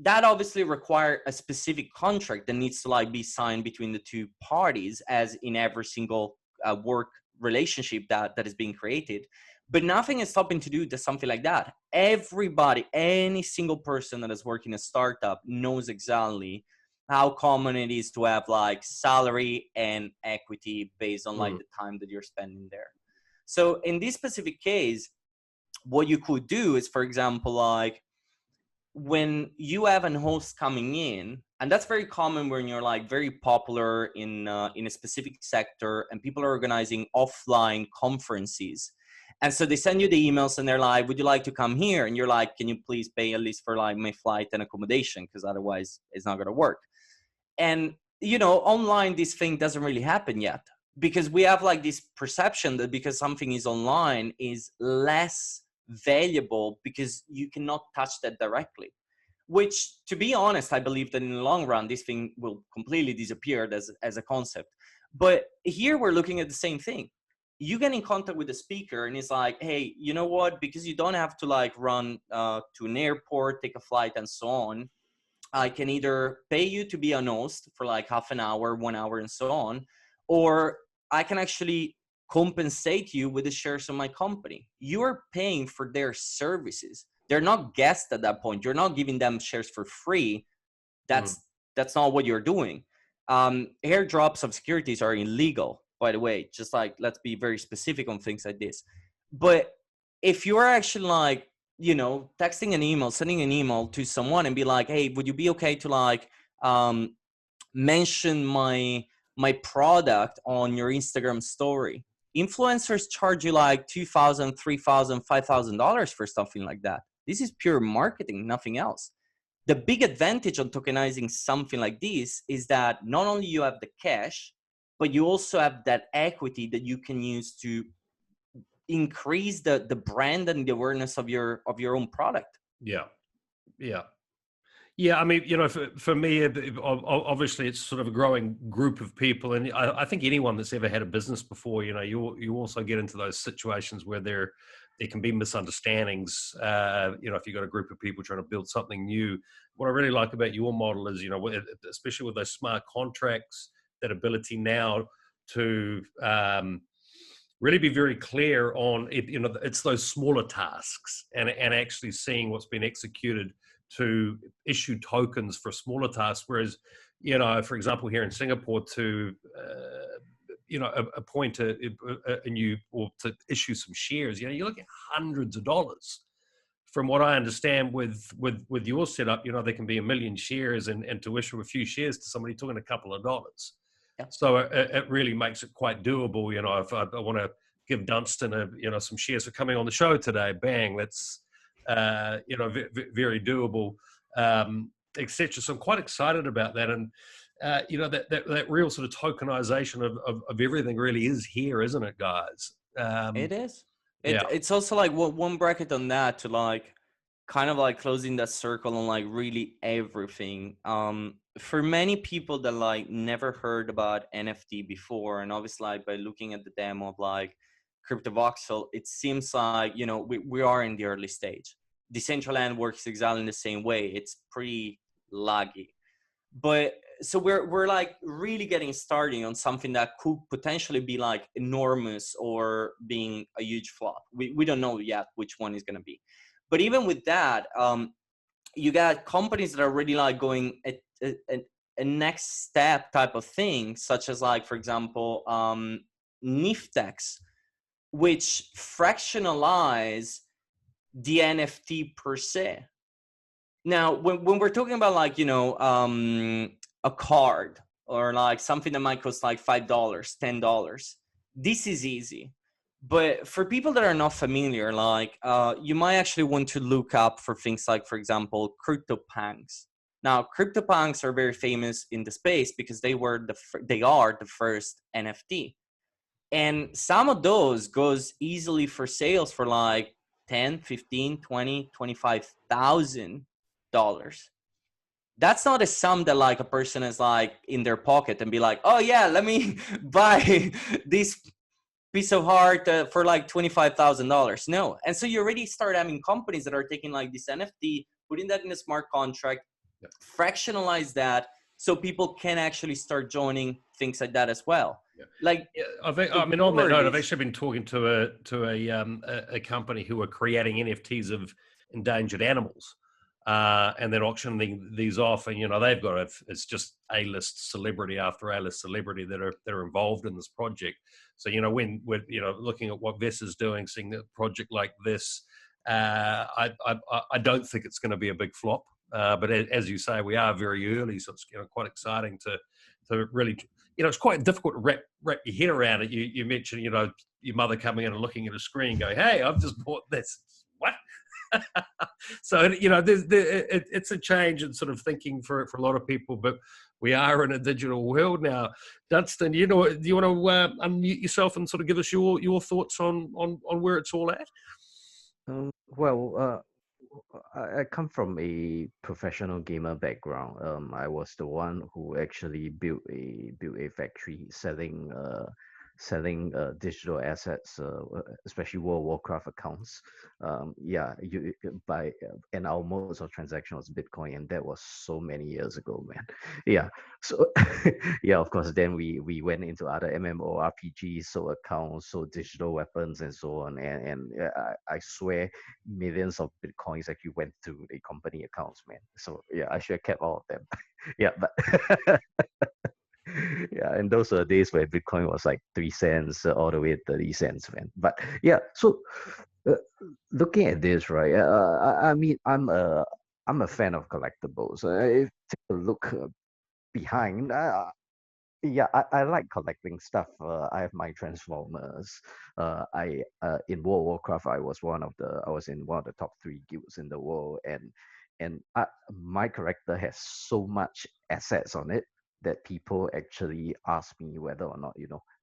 that obviously require a specific contract that needs to like be signed between the two parties, as in every single work relationship that is being created. But nothing is stopping to do something like that. Everybody, any single person that is working a startup knows exactly how common it is to have like salary and equity based on like the time that you're spending there. So in this specific case, what you could do is, for example, like, when you have an host coming in, and that's very common when you're like very popular in a specific sector and people are organizing offline conferences. And so they send you the emails and they're like, would you like to come here? And you're like, can you please pay at least for like my flight and accommodation? Because otherwise it's not going to work. And, you know, online, this thing doesn't really happen yet, because we have like this perception that because something is online is less valuable because you cannot touch that directly, which, to be honest, I believe that in the long run this thing will completely disappear as a concept. But here we're looking at the same thing. You get in contact with the speaker and it's like, hey, you know what, because you don't have to like run to an airport, take a flight and so on, I can either pay you to be an host for like half an hour, 1 hour and so on, or I can actually compensate you with the shares of my company. You are paying for their services. They're not guests at that point. You're not giving them shares for free. That's not what you're doing. Airdrops of securities are illegal, by the way. Just like, let's be very specific on things like this. But if you're actually like you know, texting an email, sending an email to someone and be like, hey, would you be okay to like mention my product on your Instagram story? Influencers charge you like $2,000, $3,000, $5,000 for something like that. This is pure marketing, nothing else. The big advantage on tokenizing something like this is that not only you have the cash, but you also have that equity that you can use to increase the brand and the awareness of your own product. Yeah. I mean, you know, for me, obviously, it's sort of a growing group of people, and I think anyone that's ever had a business before, you know, you also get into those situations where there can be misunderstandings. You know, if you've got a group of people trying to build something new, what I really like about your model is, you know, especially with those smart contracts, that ability now to really be very clear on it. You know, it's those smaller tasks and actually seeing what's been executed to issue tokens for smaller tasks. Whereas, you know, for example, here in Singapore, to you know, appoint a new, or to issue some shares, you know, you're looking at hundreds of dollars. From what I understand with your setup, you know, there can be 1 million shares, and to issue a few shares to somebody, talking a couple of dollars. Yeah. So it really makes it quite doable. You know, if I want to give Dunstan you know, some shares for coming on the show today, bang, that's you know, very doable, etc. So I'm quite excited about that, and you know, that real sort of tokenization of everything really is here, isn't it, guys? It is. Yeah. It's also like one bracket on that to like kind of like closing that circle on like really everything. For many people that like never heard about NFT before, and obviously like by looking at the demo of like Cryptovoxel, it seems like, you know, we are in the early stage. Decentraland works exactly in the same way. It's pretty laggy. But so we're like really getting started on something that could potentially be like enormous or being a huge flop. We don't know yet which one is going to be. But even with that, you got companies that are really like going a next step type of thing, such as like, for example, Niftex, which fractionalize the NFT per se. Now, when we're talking about like, you know, a card or like something that might cost like $5, $10, this is easy. But for people that are not familiar, like you might actually want to look up for things like, for example, CryptoPunks. Now, CryptoPunks are very famous in the space because they are the first NFT. And some of those goes easily for sales for like 10, 15, 20, $25,000. That's not a sum that like a person is like in their pocket and be like, oh yeah, let me buy this piece of art for like $25,000. No. And so you already start having companies that are taking like this NFT, putting that in a smart contract, fractionalize that, so people can actually start joining things like that as well. Yeah. Like, I mean, on that note, I've actually been talking to a company who are creating NFTs of endangered animals, and then auctioning these off. And you know, they've got it's just A-list celebrity after A-list celebrity that are involved in this project. So you know, when we're, you know, looking at what Vesa is doing, seeing a project like this, I don't think it's going to be a big flop. But as you say, we are very early, so it's, you know, quite exciting to really, you know, it's quite difficult to wrap your head around it. You mentioned, you know, your mother coming in and looking at a screen, going, "Hey, I've just bought this." What? So you know, it's a change in sort of thinking for a lot of people, but we are in a digital world now. Dunstan, you know, do you want to unmute yourself and sort of give us your thoughts on where it's all at? Well, I come from a professional gamer background. I was the one who actually built a factory selling digital assets, especially World of Warcraft accounts. And our modes of transaction was Bitcoin, and that was so many years ago, man. Yeah. So yeah, of course. Then we went into other MMORPGs, so accounts, so digital weapons, and so on. And I swear, millions of Bitcoins actually went to the company accounts, man. So yeah, I should have kept all of them. Yeah, but. Yeah, and those were days where Bitcoin was like 3 cents all the way to 30 cents, man. But yeah, so Looking at this, right? I mean, I'm a fan of collectibles. If take a look behind. Yeah, I like collecting stuff. I have my Transformers. I in Warcraft, I was in one of the top 3 guilds in the world, and my character has so much assets on it that people actually ask me whether or not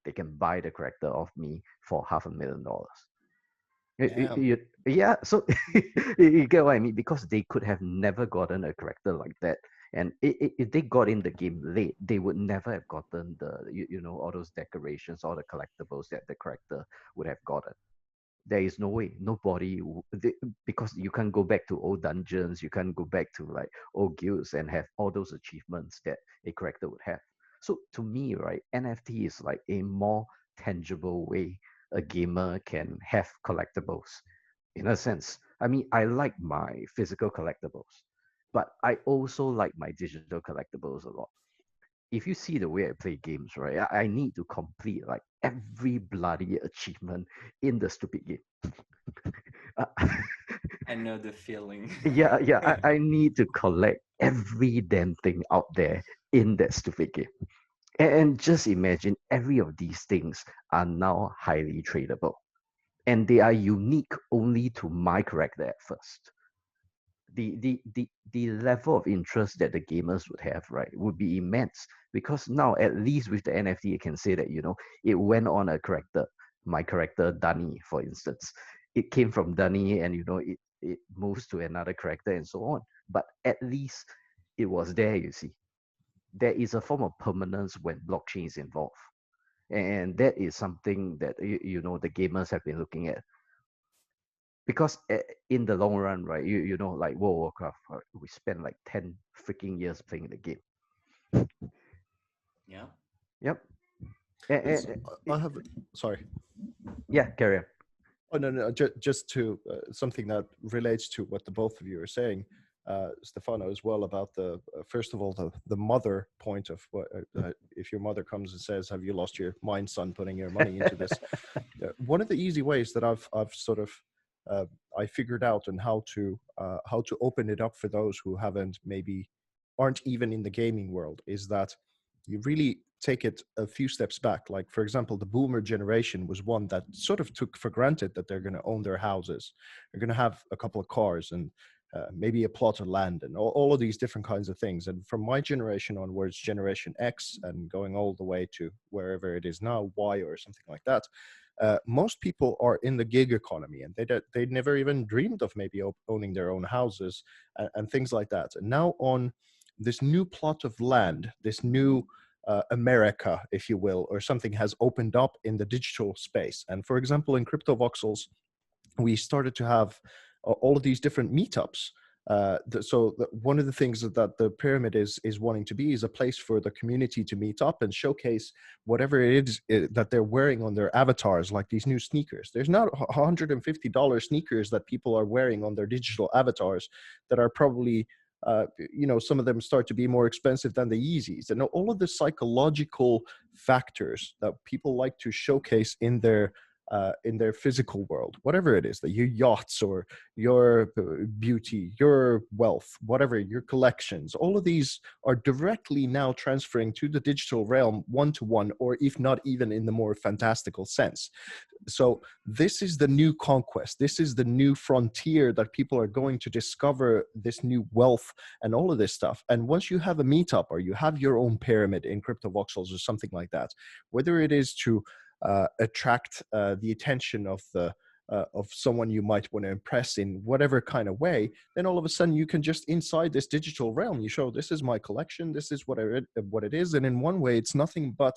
they can buy the character of me for $500,000. Damn. Yeah, so you get what I mean? Because they could have never gotten a character like that. And if they got in the game late, they would never have gotten all those decorations, all the collectibles that the character would have gotten. There is no way. Because you can't go back to old dungeons, you can't go back to like old guilds and have all those achievements that a character would have. So to me, right, NFT is like a more tangible way a gamer can have collectibles. In a sense, I mean, I like my physical collectibles, but I also like my digital collectibles a lot. If you see the way I play games, right, I need to complete like every bloody achievement in the stupid game. I know the feeling. Yeah, I need to collect every damn thing out there in that stupid game. And just imagine every of these things are now highly tradable. And they are unique only to my character at first. The level of interest that the gamers would have, right, would be immense, because now at least with the NFT, I can say that it went on a character, my character Dunny, for instance. It came from Dunny, and it moves to another character and so on. But at least it was there. You see, there is a form of permanence when blockchain is involved, and that is something that the gamers have been looking at. Because in the long run, right, like World of Warcraft, right, we spent like 10 freaking years playing the game. Yeah. Yep. I have, sorry. Yeah, carry on. Oh, no, just to something that relates to what the both of you are saying, Stefano, as well, about the first of all the mother point of what if your mother comes and says, "Have you lost your mind, son, putting your money into this?" One of the easy ways that I've sort of I figured out, and how to open it up for those who aren't even in the gaming world, is that you really take it a few steps back. Like, for example, the boomer generation was one that sort of took for granted that they're going to own their houses, they're going to have a couple of cars, and maybe a plot of land, and all of these different kinds of things. And from my generation onwards, Generation X, and going all the way to wherever it is now, Y or something like that, most people are in the gig economy, and they never even dreamed of maybe owning their own houses and things like that. And now on this new plot of land, this new America, if you will, or something, has opened up in the digital space. And for example, in Cryptovoxels, we started to have all of these different meetups. One of the things that the Pyramid is wanting to be is a place for the community to meet up and showcase whatever it is that they're wearing on their avatars, like these new sneakers. There's now $150 sneakers that people are wearing on their digital avatars that are probably some of them start to be more expensive than the Yeezys. And all of the psychological factors that people like to showcase in their physical world, whatever it is, that your yachts or your beauty, your wealth, whatever, your collections, all of these are directly now transferring to the digital realm one-to-one, or if not even in the more fantastical sense. So this is the new conquest. This is the new frontier that people are going to discover, this new wealth and all of this stuff. And once you have a meetup, or you have your own pyramid in Cryptovoxels or something like that, whether it is to attract the attention of someone you might want to impress in whatever kind of way, then all of a sudden you can just, inside this digital realm, you show, this is my collection, this is what it is. And in one way, it's nothing but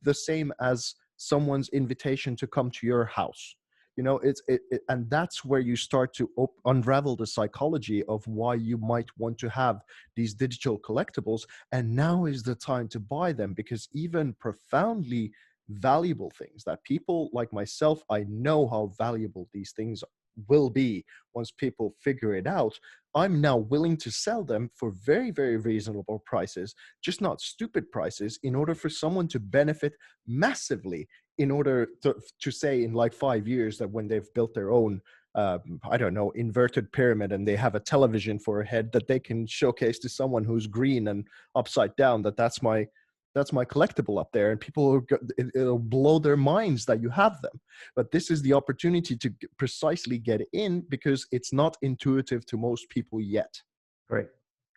the same as someone's invitation to come to your house. And that's where you start to unravel the psychology of why you might want to have these digital collectibles. And now is the time to buy them, because even profoundly valuable things that people like myself, I know how valuable these things will be once people figure it out. I'm now willing to sell them for very, very reasonable prices, just not stupid prices, in order for someone to benefit massively, in order to say in like 5 years that when they've built their own I don't know, inverted pyramid, and they have a television for a head that they can showcase to someone who's green and upside down, that's my collectible up there, and people it'll blow their minds that you have them. But this is the opportunity to precisely get in, because it's not intuitive to most people yet. Right.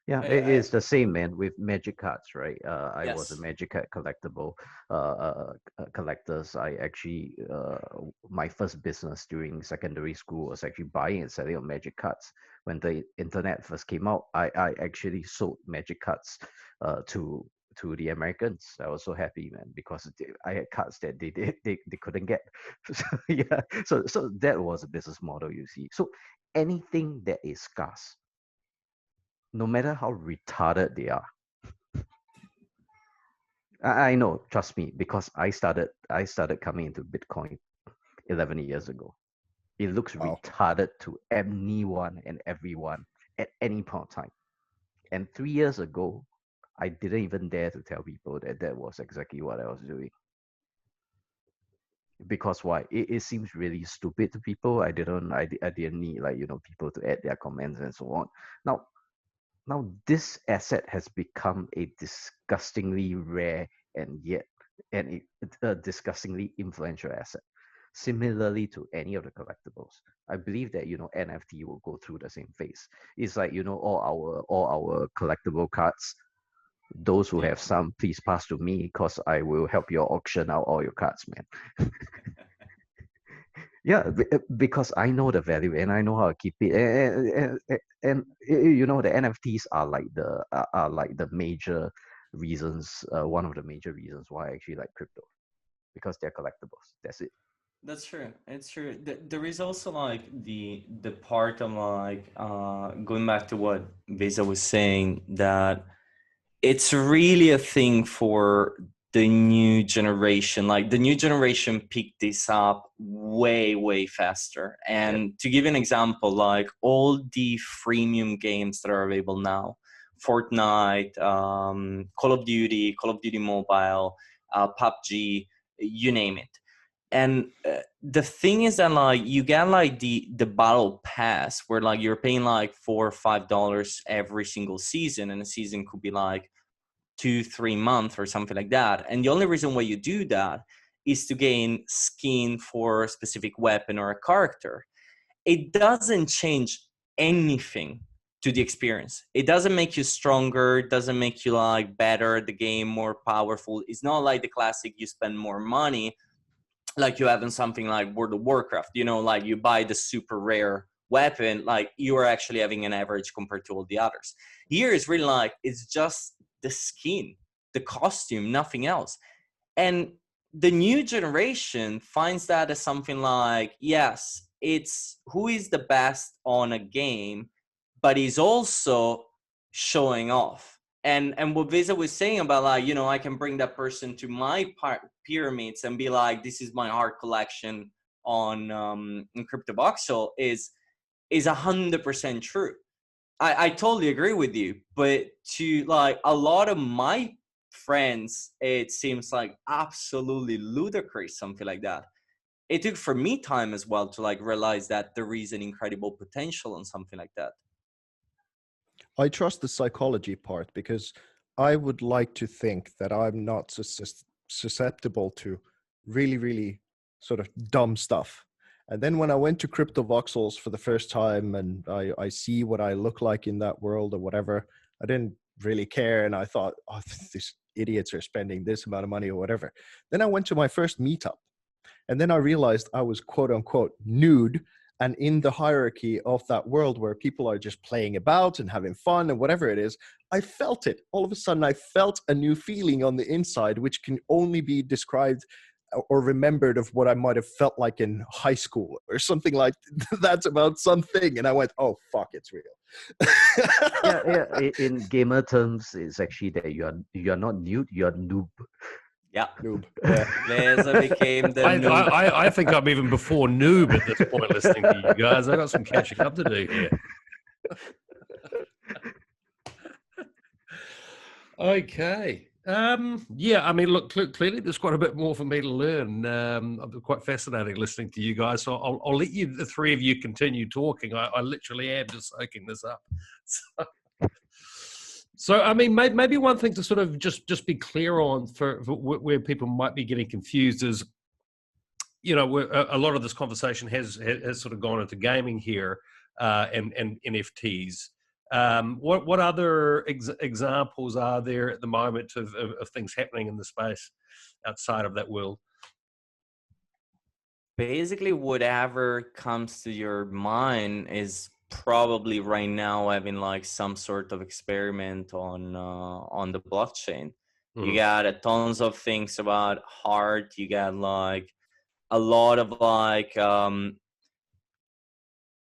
Yeah, it is the same, man, with magic cards, right? I was a Yes. magic card collectible collectors. I actually, my first business during secondary school was actually buying and selling of magic cards. When the internet first came out, I actually sold magic cards to the Americans. I was so happy, man, because I had cards that they couldn't get. So, yeah, so that was a business model, you see. So anything that is scarce, no matter how retarded they are. I know, trust me, because I started coming into Bitcoin 11 years ago. It looks retarded to anyone and everyone at any point of time. And 3 years ago, I didn't even dare to tell people that was exactly what I was doing. Because why? It seems really stupid to people. I didn't need, like, people to add their comments and so on. Now, this asset has become a disgustingly rare and it's a disgustingly influential asset. Similarly to any of the collectibles, I believe that NFT will go through the same phase. It's like all our collectible cards. Those who have some, please pass to me, because I will help you auction out all your cards, man. Yeah, because I know the value and I know how to keep it, and the NFTs are like the major reasons, one of the major reasons why I actually like crypto, because they're collectibles. That's it. That's true. It's true. There is also like the part of like going back to what Vesa was saying, that it's really a thing for the new generation. Like the new generation picked this up way faster. And to give an example, like all the freemium games that are available now, Fortnite, Call of Duty Mobile, PUBG, you name it. And the thing is that like you get like the battle pass, where like you're paying like $4 or $5 every single season, and a season could be like 2-3 months or something like that. And the only reason why you do that is to gain skin for a specific weapon or a character. It doesn't change anything to the experience. It doesn't make you stronger. It doesn't make you like better at the game, more powerful. It's not like the classic, you spend more money like you have in something like World of Warcraft, like you buy the super rare weapon, like you are actually having an average compared to all the others. Here it's really like, it's just the skin, the costume, nothing else. And the new generation finds that as something like, yes, it's who is the best on a game, but he's also showing off. And what Vesa was saying about like, I can bring that person to my pyramids and be like, this is my art collection on Cryptovoxel is 100% true. I totally agree with you, but to like a lot of my friends, it seems like absolutely ludicrous, something like that. It took for me time as well to like realize that there is an incredible potential on something like that. I trust the psychology part, because I would like to think that I'm not susceptible to really sort of dumb stuff. And then when I went to Cryptovoxels for the first time, and I see what I look like in that world or whatever, I didn't really care. And I thought, oh, these idiots are spending this amount of money or whatever. Then I went to my first meetup, and then I realized I was quote unquote nude, and in the hierarchy of that world where people are just playing about and having fun and whatever it is, I felt it. All of a sudden, I felt a new feeling on the inside, which can only be described or remembered of what I might have felt like in high school or something like that's about something. And I went, oh, fuck, it's real. Yeah. In gamer terms, it's actually that you are not nude, you are noob. Yeah. Noob. Yeah. Vesa became the noob. I think I'm even before noob at this point listening to you guys. I got some catching up to do here. Okay. Yeah, I mean, look, clearly there's quite a bit more for me to learn. I'm quite fascinating listening to you guys. So I'll let you, the three of you, continue talking. I literally am just soaking this up. So I mean, maybe one thing to sort of just be clear on for where people might be getting confused is, you know, a lot of this conversation has sort of gone into gaming here and NFTs. What other examples are there at the moment of things happening in the space outside of that world? Basically, whatever comes to your mind is probably right now having like some sort of experiment on the blockchain. You got tons of things about art. You got like a lot of like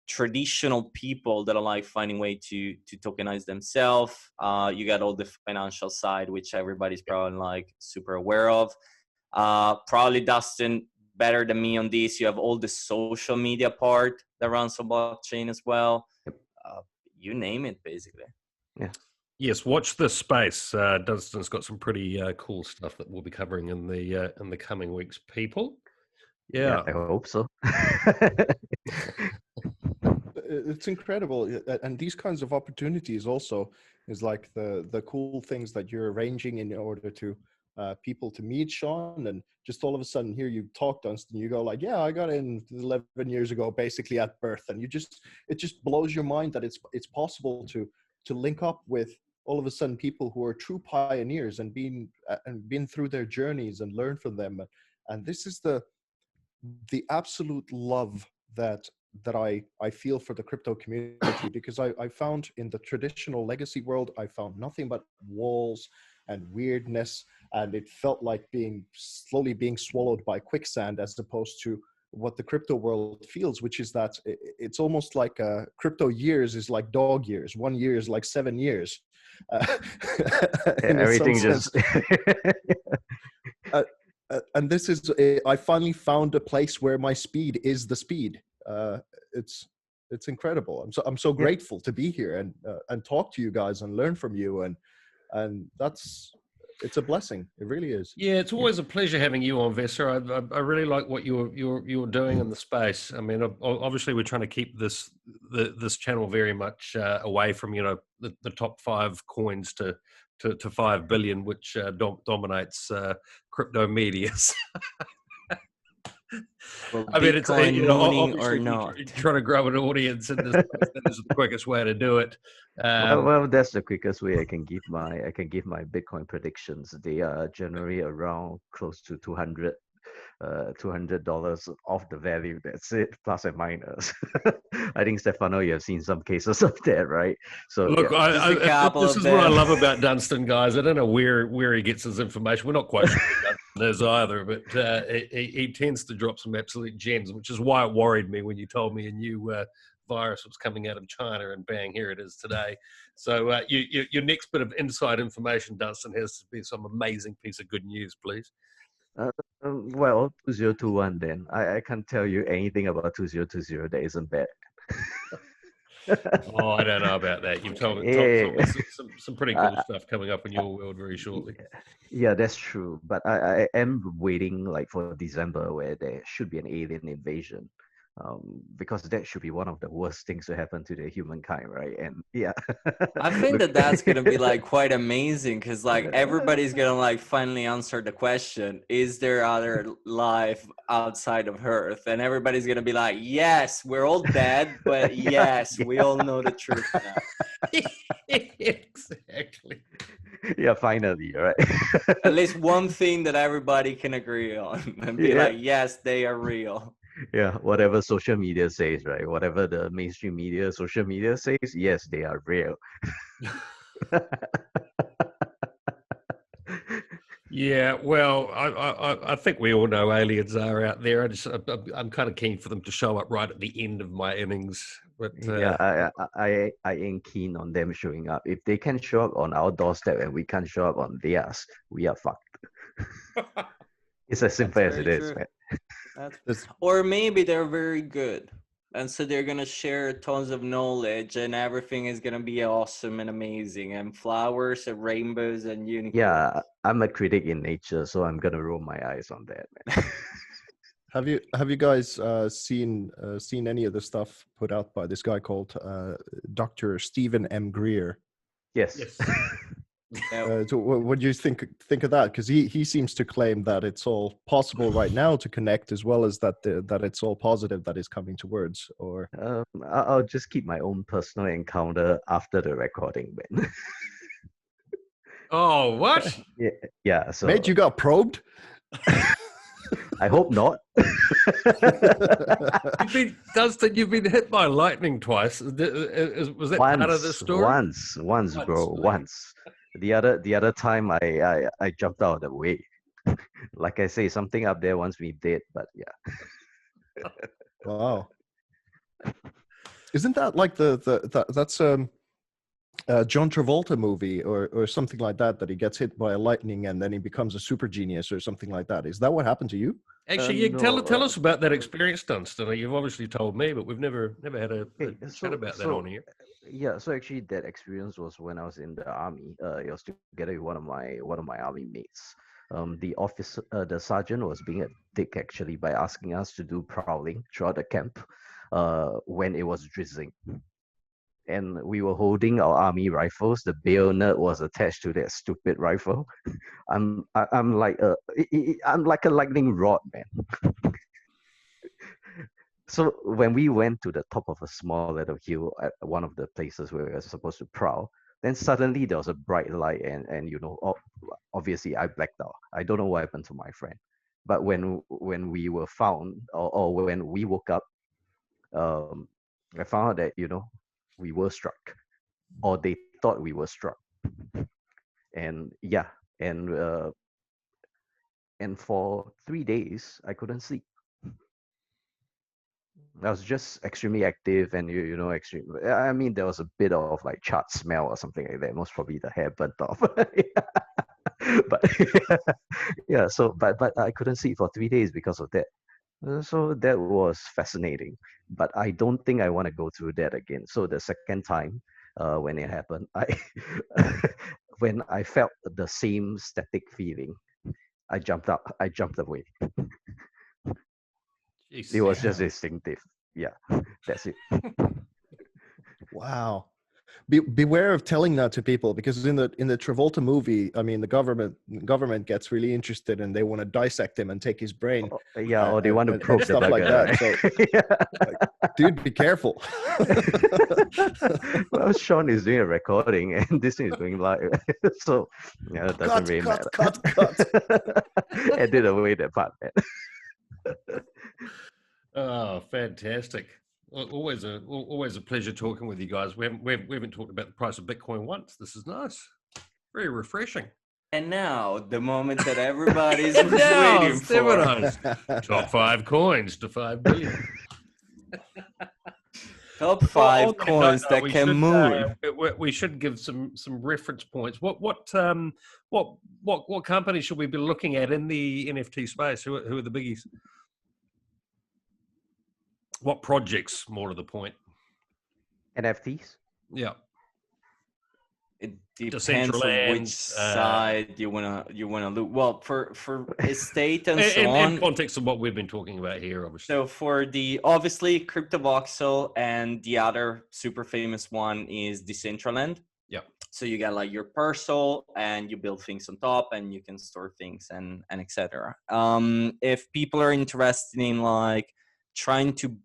traditional people that are like finding way to tokenize themselves. You got all the financial side, which everybody's probably like super aware of. Probably Dustin better than me on this. You have all the social media part that runs on blockchain as well. You name it, basically. Yeah. Yes, watch this space. Dunstan's got some pretty cool stuff that we'll be covering in the coming weeks, people. Yeah, I hope so. It's incredible, and these kinds of opportunities also is like the cool things that you're arranging in order to people to meet Sean, and just all of a sudden here you talk, Dunstan, you go like, yeah, I got in 11 years ago, basically at birth, and it just blows your mind that it's possible to link up with all of a sudden people who are true pioneers and been through their journeys and learn from them, and this is the absolute love that I feel for the crypto community, because I found in the traditional legacy world, I found nothing but walls and weirdness, and it felt like slowly being swallowed by quicksand, as opposed to what the crypto world feels, which is that it's almost like crypto years is like dog years. 1 year is like 7 years. Everything just and this is, I finally found a place where my speed is the speed. It's incredible. I'm so grateful to be here and talk to you guys and learn from you, and it's a blessing. It really is. yeah, it's always a pleasure having you on, Vesa. I really like what you're doing in the space. I mean, obviously we're trying to keep this channel very much away from, you know, the top 5 coins to 5 billion, which dominates crypto media. Well, I mean, it's Bitcoin mooning obviously or not. trying to grow an audience in this space, that is the quickest way to do it. well, that's the quickest way I can give my Bitcoin predictions. They are generally around close to $200 of the value. That's it, plus and minus. I think, Stefano, you have seen some cases of that, right? So look, yeah. this is what I love about Dunstan, guys. I don't know where he gets his information. We're not quite sure Dunstan is either, but he tends to drop some absolute gems, which is why it worried me when you told me a new virus was coming out of China, and bang, here it is today. So your next bit of inside information, Dunstan, has to be some amazing piece of good news, please. Well, 2021 then. I can't tell you anything about 2020 that isn't bad. Oh, I don't know about that. You've told me some pretty cool stuff coming up in your world very shortly. Yeah, that's true. But I am waiting like for December, where there should be an alien invasion. Because that should be one of the worst things to happen to the humankind, right? And yeah, I think that's gonna be like quite amazing, because like everybody's gonna like finally answer the question: is there other life outside of Earth? And everybody's gonna be like, yes, we're all dead, but yes, we all know the truth now. Exactly. Yeah, finally, right? At least one thing that everybody can agree on and be like, yes, they are real. Yeah, whatever social media says, right? Whatever the mainstream media, social media says, yes, they are real. Yeah, well, I think we all know aliens are out there. I'm kind of keen for them to show up right at the end of my innings. But yeah, I ain't keen on them showing up. If they can show up on our doorstep and we can't show up on theirs, we are fucked. It's as simple as it is, man. Or maybe they're very good. And so they're gonna share tons of knowledge, and everything is gonna be awesome and amazing, and flowers and rainbows and unicorns. Yeah, I'm a critic in nature, so I'm gonna roll my eyes on that, man. Have you guys seen any of the stuff put out by this guy called Dr. Stephen M. Greer? Yes. So what do you think of that? Because he seems to claim that it's all possible right now to connect, as well as that that it's all positive that is coming towards. Or I'll just keep my own personal encounter after the recording, man. Oh, what? Yeah. So mate, you got probed? I hope not. Dunstan, you've been hit by lightning twice. Was that part of the story? Once, bro. Once. The other time I jumped out of the way. Like I say, something up there wants me dead, but yeah. Wow. Isn't that like that's John Travolta movie or something like that he gets hit by a lightning and then he becomes a super genius or something like that? Is that what happened to you? Actually, No, tell us about that experience, Dunstan. You've obviously told me, but we've never had a chat about that on here. Yeah, so actually that experience was when I was in the army. It was together with one of my army mates. The sergeant was being a dick actually by asking us to do prowling throughout the camp when it was drizzling. And we were holding our army rifles. The bayonet was attached to that stupid rifle. I'm like a lightning rod, man. So when we went to the top of a small little hill at one of the places where we were supposed to prowl, then suddenly there was a bright light and obviously I blacked out. I don't know what happened to my friend. But when we were found or when we woke up, I found out that we were struck, or they thought we were struck. And yeah, and for 3 days I couldn't sleep. I was just extremely active and extreme. I mean, there was a bit of like charred smell or something like that. Most probably the hair burnt off. But yeah, so but I couldn't sleep for 3 days because of that. So that was fascinating, but I don't think I want to go through that again. So the second time, when it happened, when I felt the same static feeling, I jumped away. Jeez. It was just instinctive. Yeah, that's it. Wow. Beware of telling that to people, because in the Travolta movie, I mean, the government gets really interested and they want to dissect him and take his brain. Or they want to probe the stuff like that. So, like, dude, be careful. Well, Sean is doing a recording and this thing is going live, so yeah, it doesn't really matter. Cut. Edit away that part, man. Oh, fantastic. Always a pleasure talking with you guys. We haven't talked about the price of Bitcoin once. This is nice. Very refreshing. And now, the moment that everybody's waiting for. Top 5 coins to 5 billion. Top 5 coins that can move. We should give some reference points. What companies should we be looking at in the NFT space? Who are the biggies? What projects, more to the point? NFTs? Yeah. It depends on which side you wanna look. Well, for estate and so on. In context of what we've been talking about here, obviously. So for obviously Cryptovoxel, and the other super famous one is Decentraland. Yeah. So you got like your parcel and you build things on top and you can store things and etc. If people are interested in like trying to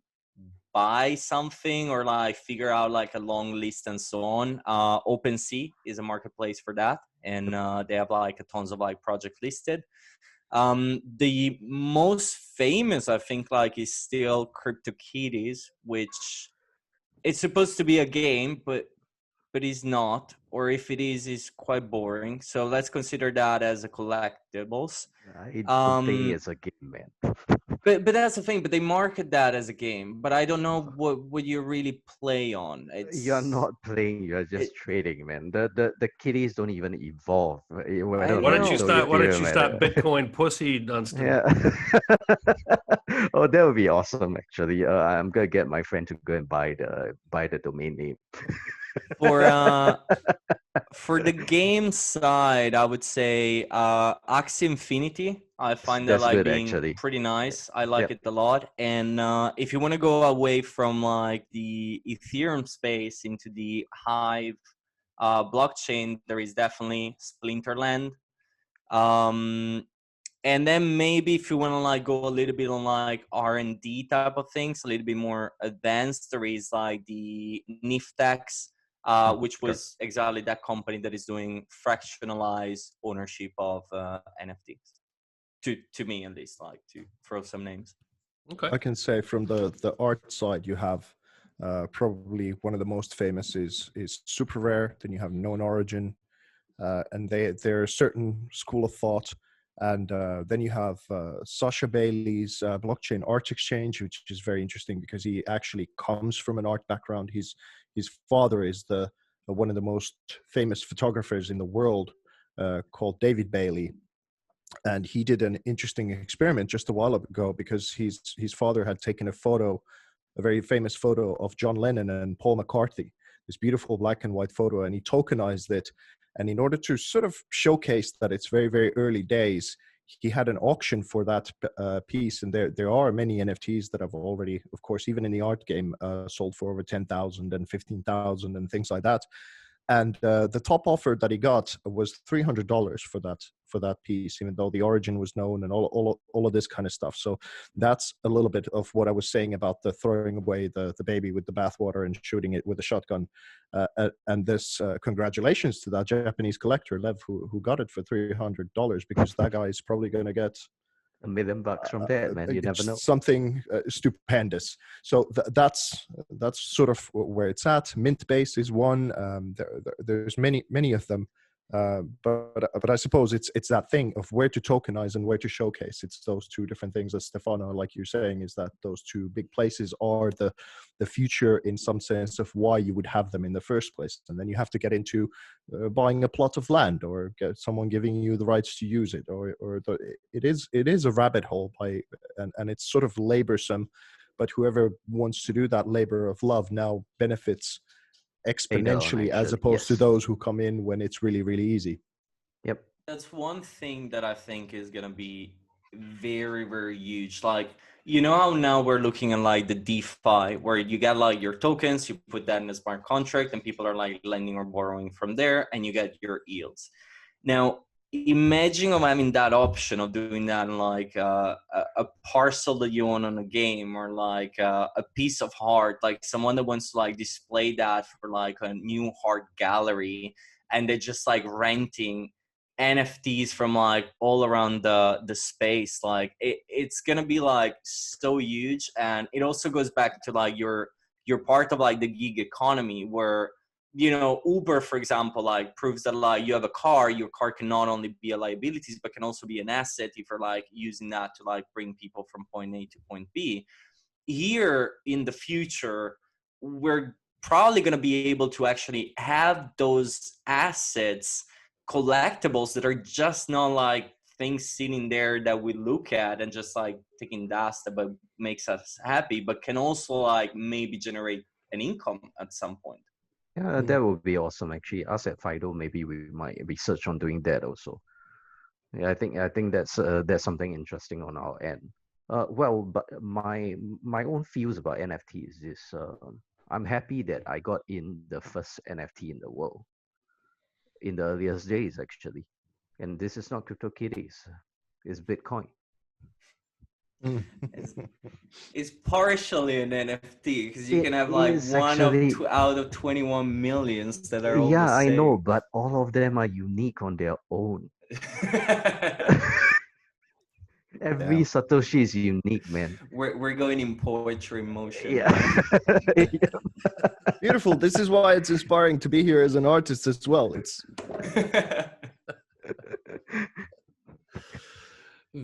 buy something or like figure out like a long list and so on, OpenSea is a marketplace for that, and they have like tons of like projects listed. The most famous, I think, like is still CryptoKitties, which it's supposed to be a game, but it's not, or if it is quite boring. So let's consider that as a collectibles. I don't think it's a game, man. But that's the thing. But they market that as a game. But I don't know what you really play on. You're not playing. You're just trading, man. The kitties don't even evolve. Why don't you start Bitcoin pussy, Dunstan? Yeah. Oh, that would be awesome. Actually, I'm gonna get my friend to go and buy the domain name. For the game side, I would say Axie Infinity. I find that like being pretty nice. I like it a lot. And if you want to go away from like the Ethereum space into the Hive blockchain, there is definitely Splinterland. And then maybe if you want to like go a little bit on like R&D type of things, a little bit more advanced, there is like the Niftex, which was exactly that company that is doing fractionalized ownership of NFTs. To me, at least, like to throw some names. Okay. I can say from the art side, you have probably one of the most famous is Super Rare. Then you have Known Origin, and they're a certain school of thought. And then you have Sasha Bailey's blockchain art exchange, which is very interesting because he actually comes from an art background. His father is one of the most famous photographers in the world, called David Bailey. And he did an interesting experiment just a while ago because his father had taken a very famous photo of John Lennon and Paul McCartney, this beautiful black and white photo, and he tokenized it. And in order to sort of showcase that it's very, very early days, he had an auction for that piece. And there are many NFTs that have already, of course, even in the art game, sold for over 10,000 and 15,000 and things like that. And the top offer that he got was $300 for that piece, even though the origin was known and all of this kind of stuff. So that's a little bit of what I was saying about the throwing away the baby with the bathwater and shooting it with a shotgun. And this congratulations to that Japanese collector, Lev, who got it for $300, because that guy is probably going to get $1 million from that, man. You never know. Something stupendous. So that's sort of where it's at. Mint base is one. There's many of them. But I suppose it's that thing of where to tokenize and where to showcase. It's those two different things, as Stefano, like you're saying, is that those two big places are the future in some sense of why you would have them in the first place. And then you have to get into buying a plot of land or get someone giving you the rights to use it, it is a rabbit hole and it's sort of laborsome, but whoever wants to do that labor of love now benefits exponentially as opposed to those who come in when it's really, really easy. Yep. That's one thing that I think is going to be very, very huge. Like, you know how now we're looking at like the DeFi where you get like your tokens, you put that in a smart contract and people are like lending or borrowing from there and you get your yields. Now, imagine of having that option of doing that in like a parcel that you own on a game, or like a piece of art, like someone that wants to like display that for like a new art gallery, and they're just like renting NFTs from like all around the space. Like it's gonna be like so huge. And it also goes back to like you're part of like the gig economy where, you know, Uber, for example, like proves that like you have a car, your car can not only be a liability, but can also be an asset if you're like using that to like bring people from point A to point B. Here in the future, we're probably going to be able to actually have those assets, collectibles that are just not like things sitting there that we look at and just like taking dust but makes us happy, but can also like maybe generate an income at some point. Yeah, that would be awesome. Actually, us at Fido, maybe we might research on doing that also. Yeah, I think that's something interesting on our end. Well, but my own feels about NFTs is I'm happy that I got in the first NFT in the world in the earliest days, actually. And this is not CryptoKitties, it's Bitcoin. It's partially an NFT because you can have like one out of 21 millions that are all the same. I know, but all of them are unique on their own. Every Satoshi is unique, man. We're going in poetry motion. Yeah. Beautiful. This is why it's inspiring to be here as an artist as well. It's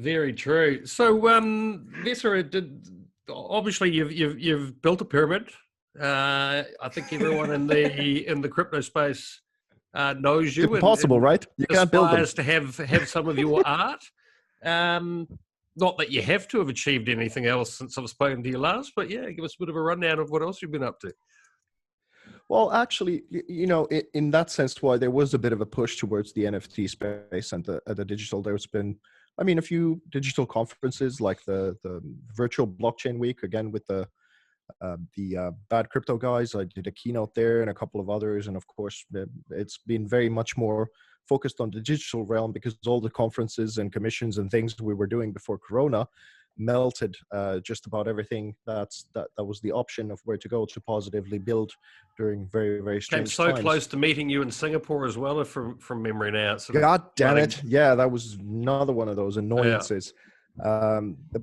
Very true. So, Vesa, obviously you've built a pyramid. I think everyone in the crypto space knows you. It's impossible, and right? You can't build them. aspires to have some of your art. Not that you have to have achieved anything else since I've spoken to you last, but yeah, give us a bit of a rundown of what else you've been up to. Well, actually, in that sense, why there was a bit of a push towards the NFT space and the digital, there's been, a few digital conferences like the virtual blockchain week, again, with the bad crypto guys. I did a keynote there and a couple of others. And of course, it's been very much more focused on the digital realm because all the conferences and commissions and things we were doing before Corona melted just about everything that was the option of where to go to positively build during very, very strange Came so times. close to meeting you in Singapore as well, from memory now. God damn it. Yeah, that was another one of those annoyances. Yeah.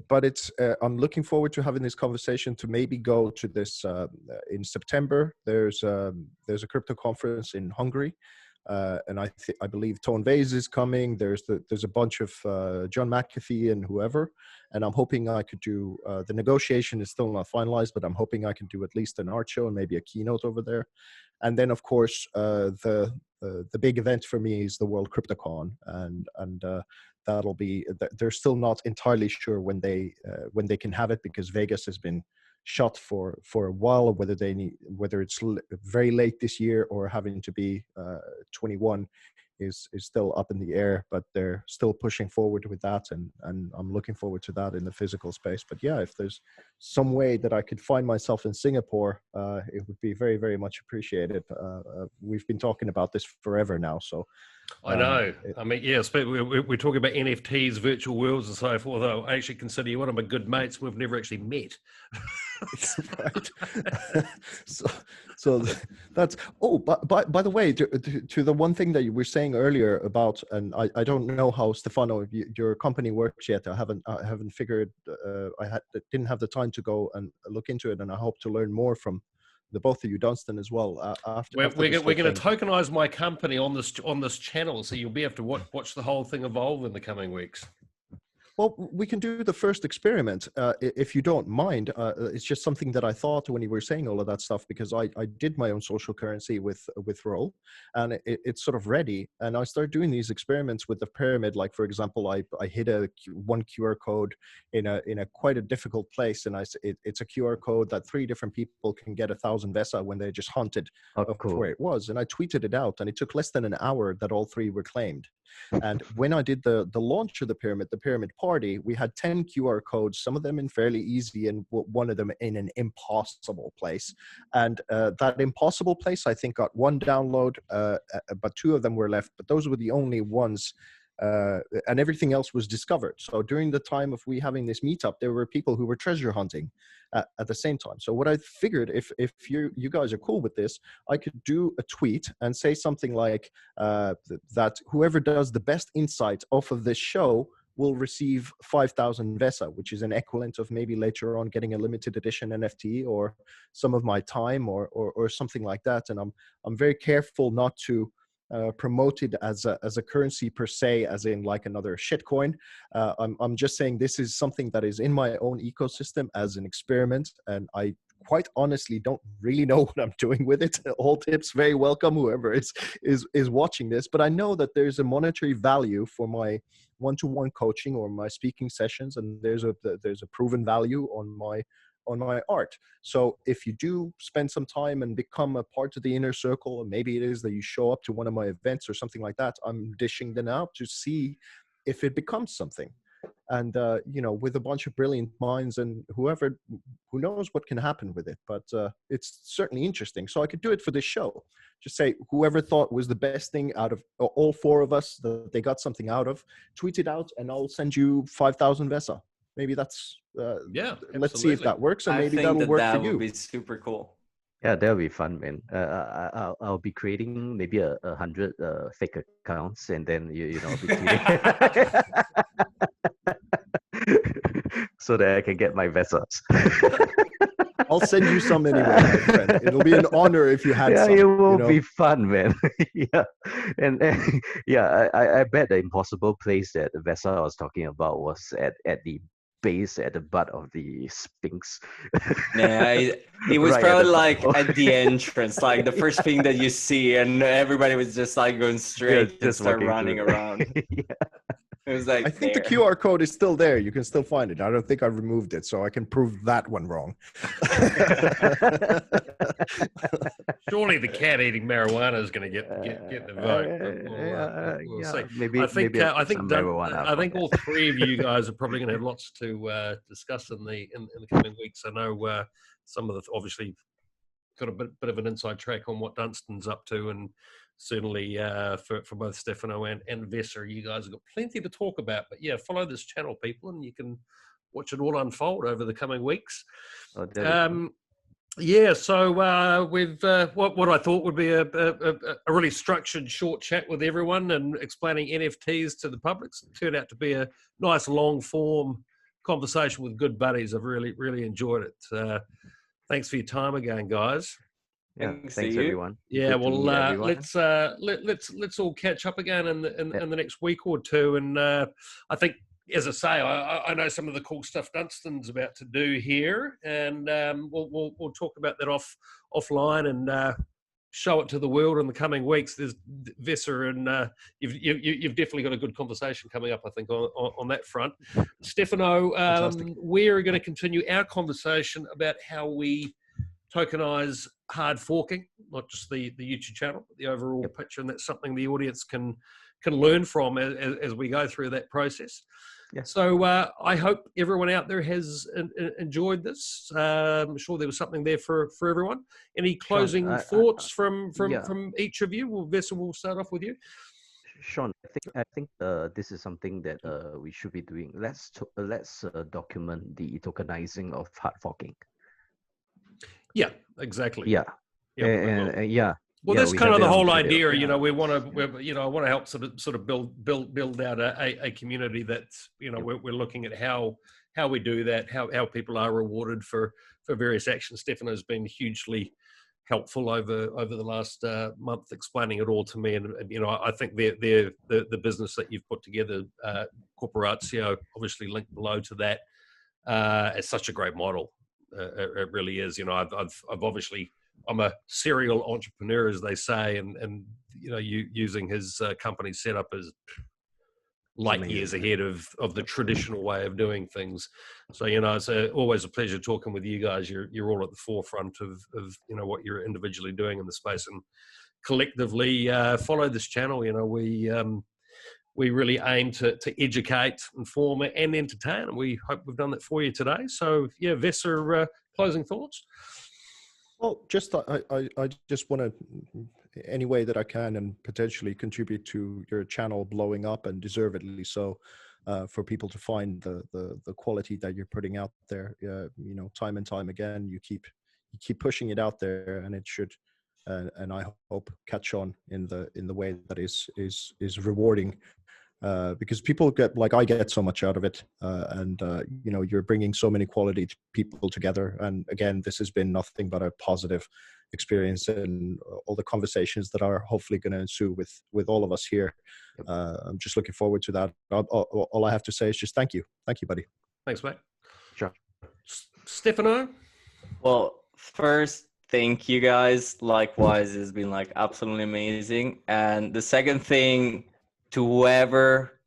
But it's I'm looking forward to having this conversation to maybe go to this in September. There's a crypto conference in Hungary. And I believe Tone Vase is coming. There's a bunch of John McAfee and whoever, and I'm hoping I could do the negotiation is still not finalized, but I'm hoping I can do at least an art show and maybe a keynote over there. And then of course the big event for me is the World CryptoCon, and that'll be. They're still not entirely sure when they can have it because Vegas has been shut for a while. Whether it's very late this year or having to be 21 is still up in the air, but they're still pushing forward with that, and I'm looking forward to that in the physical space. But yeah, if there's some way that I could find myself in Singapore, it would be very, very much appreciated. We've been talking about this forever now, so I know. Yes, we're talking about NFTs, virtual worlds, and so forth. I actually consider you one of my good mates. We've never actually met. Right. so that's. Oh, but by the way, to the one thing that you were saying earlier about, and I don't know how Stefano, your company works yet. I haven't figured. Didn't have the time to go and look into it, and I hope to learn more from the both of you, Dunstan, as well. We're going to tokenize my company on this channel, so you'll be able to watch the whole thing evolve in the coming weeks. Well, we can do the first experiment, if you don't mind. It's just something that I thought when you were saying all of that stuff, because I did my own social currency with Roll, and it's sort of ready. And I started doing these experiments with the pyramid. Like, for example, I hid one QR code in a quite a difficult place, and it's a QR code that 3 different people can get 1,000 Vesa when they just hunted cool. where it was. And I tweeted it out, and it took less than an hour that all 3 were claimed. And when I did the launch of the pyramid party, we had 10 QR codes, some of them in fairly easy and one of them in an impossible place. And that impossible place, I think, got 1 download, but 2 of them were left. But those were the only ones. And everything else was discovered. So during the time of we having this meetup, there were people who were treasure hunting at the same time. So what I figured, if you guys are cool with this, I could do a tweet and say something like that whoever does the best insight off of this show will receive 5,000 Vesa, which is an equivalent of maybe later on getting a limited edition NFT or some of my time or something like that. And I'm very careful not to promoted as a currency per se, as in like another shitcoin. I'm just saying this is something that is in my own ecosystem as an experiment, and I quite honestly don't really know what I'm doing with it. All tips very welcome, whoever is watching this. But I know that there's a monetary value for my one-to-one coaching or my speaking sessions, and there's a proven value on my art. So if you do spend some time and become a part of the inner circle, and maybe it is that you show up to one of my events or something like that, I'm dishing them out to see if it becomes something. And with a bunch of brilliant minds and who knows what can happen with it, but it's certainly interesting. So I could do it for this show. Just say whoever thought was the best thing out of all 4 of us that they got something out of, tweet it out, and I'll send you 5,000 Vesa. Maybe that's yeah. Let's see if that works, and maybe that'll work for you. That would be super cool. Yeah, that'll be fun, man. I'll be creating maybe 100 fake accounts, and then you know, be tweeting so that I can get my Vesas. I'll send you some anyway, my friend. It'll be an honor if you had Yeah, some. it will you know? be fun, man. Yeah, and yeah, I bet the impossible place that Vesa was talking about was at the base, at the butt of the Sphinx. Yeah, it was Right at probably the like top. at the entrance, like the first thing that you see, and everybody was just like going straight and just start walking running through. around. Yeah. It was like I think there. the QR code is still there. You can still find it. I don't think I removed it, so I can prove that one wrong. Surely the cat eating marijuana is going to get the vote. But we'll see. Maybe I think I'll put I think some Dun- marijuana I up think on all three of you guys are probably going to have lots to discuss in the coming weeks. I know some of the obviously got a bit of an inside track on what Dunstan's up to, and certainly for both Stefano and Vesa, you guys have got plenty to talk about. But yeah, follow this channel, people, and you can watch it all unfold over the coming weeks. Yeah, so with what I thought would be a really structured short chat with everyone and explaining NFTs to the public, it turned out to be a nice long form conversation with good buddies. I've really enjoyed it. Thanks for your time again, guys. Yeah, Thanks thanks to you. everyone. Yeah, Good to meet well, everyone. let's all catch up again in the next week or two, and I think, as I say, I know some of the cool stuff Dunstan's about to do here, and we'll talk about that offline and show it to the world in the coming weeks. There's Vesa, and you've definitely got a good conversation coming up, I think, on that front. Stefano, we're going to continue our conversation about how we tokenize hard forking, not just the YouTube channel, but the overall picture, and that's something the audience can learn from as we go through that process. Yeah. So I hope everyone out there has enjoyed this. I'm sure there was something there for everyone. Any closing thoughts from each of you? Well, Vesa, we'll start off with you. Sean, I think this is something that we should be doing. Let's document the tokenizing of hard forking. Yeah, exactly. Yeah, yeah. Well, that's kind of the whole idea. You know, we want to, I want to help sort of build out a community that's, we're looking at how we do that, how people are rewarded for various actions. Stefano's been hugely helpful over the last month, explaining it all to me, and I think the business that you've put together, Korporatio, obviously linked below to that, is such a great model. It really is. I've obviously, I'm a serial entrepreneur, as they say, and you using his company setup is light years ahead of the traditional way of doing things. So it's always a pleasure talking with you guys. You're all at the forefront of what you're individually doing in the space, and collectively follow this channel. We really aim to educate, inform, and entertain, and we hope we've done that for you today. So yeah, Vesa, closing thoughts. Well, I just want to, any way that I can, and potentially contribute to your channel blowing up, and deservedly so, for people to find the quality that you're putting out there. Time and time again, you keep pushing it out there, and it should, and I hope catch on in the way that is rewarding. Because people I get so much out of it, and you're bringing so many quality people together, and again, this has been nothing but a positive experience, and all the conversations that are hopefully going to ensue with all of us here. I'm just looking forward to that. All I have to say is just thank you, buddy. Thanks, mate. Sure. Stefano. Well, first, thank you guys. Likewise, it's been absolutely amazing. And the second thing, to whoever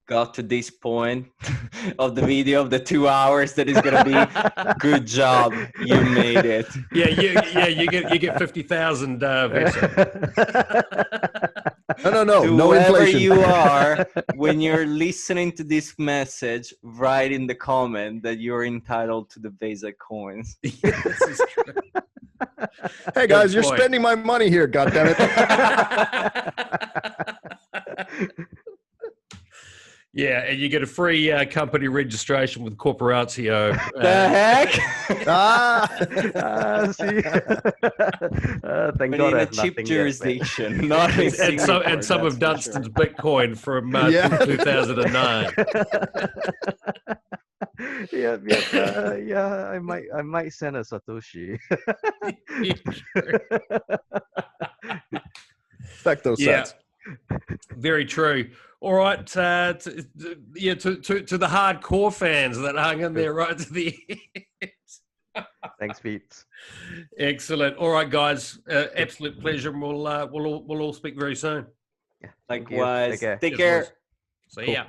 got to this point of the video of the 2 hours that is gonna be, good job, you made it. Yeah, you get 50,000. No whoever inflation. you are, when you're listening to this message, write in the comment that you're entitled to the Vesa coins. Hey guys, you're spending my money here, goddammit. Yeah, and you get a free company registration with Korporatio. The heck? See. Thank But God in I a have cheap nothing jurisdiction, yet, not in and Singapore, some of Dunstan's Bitcoin from 2009. Yeah, yeah, yeah. I might send a Satoshi. Back those Yeah. sats. Very true. All right, to the hardcore fans that hung in there right to the end. Thanks, peeps. Excellent. All right, guys. Absolute pleasure, and we'll all speak very soon. Yeah, thank you. Likewise. Take care. Take Cheers, care. boys. See Cool. ya.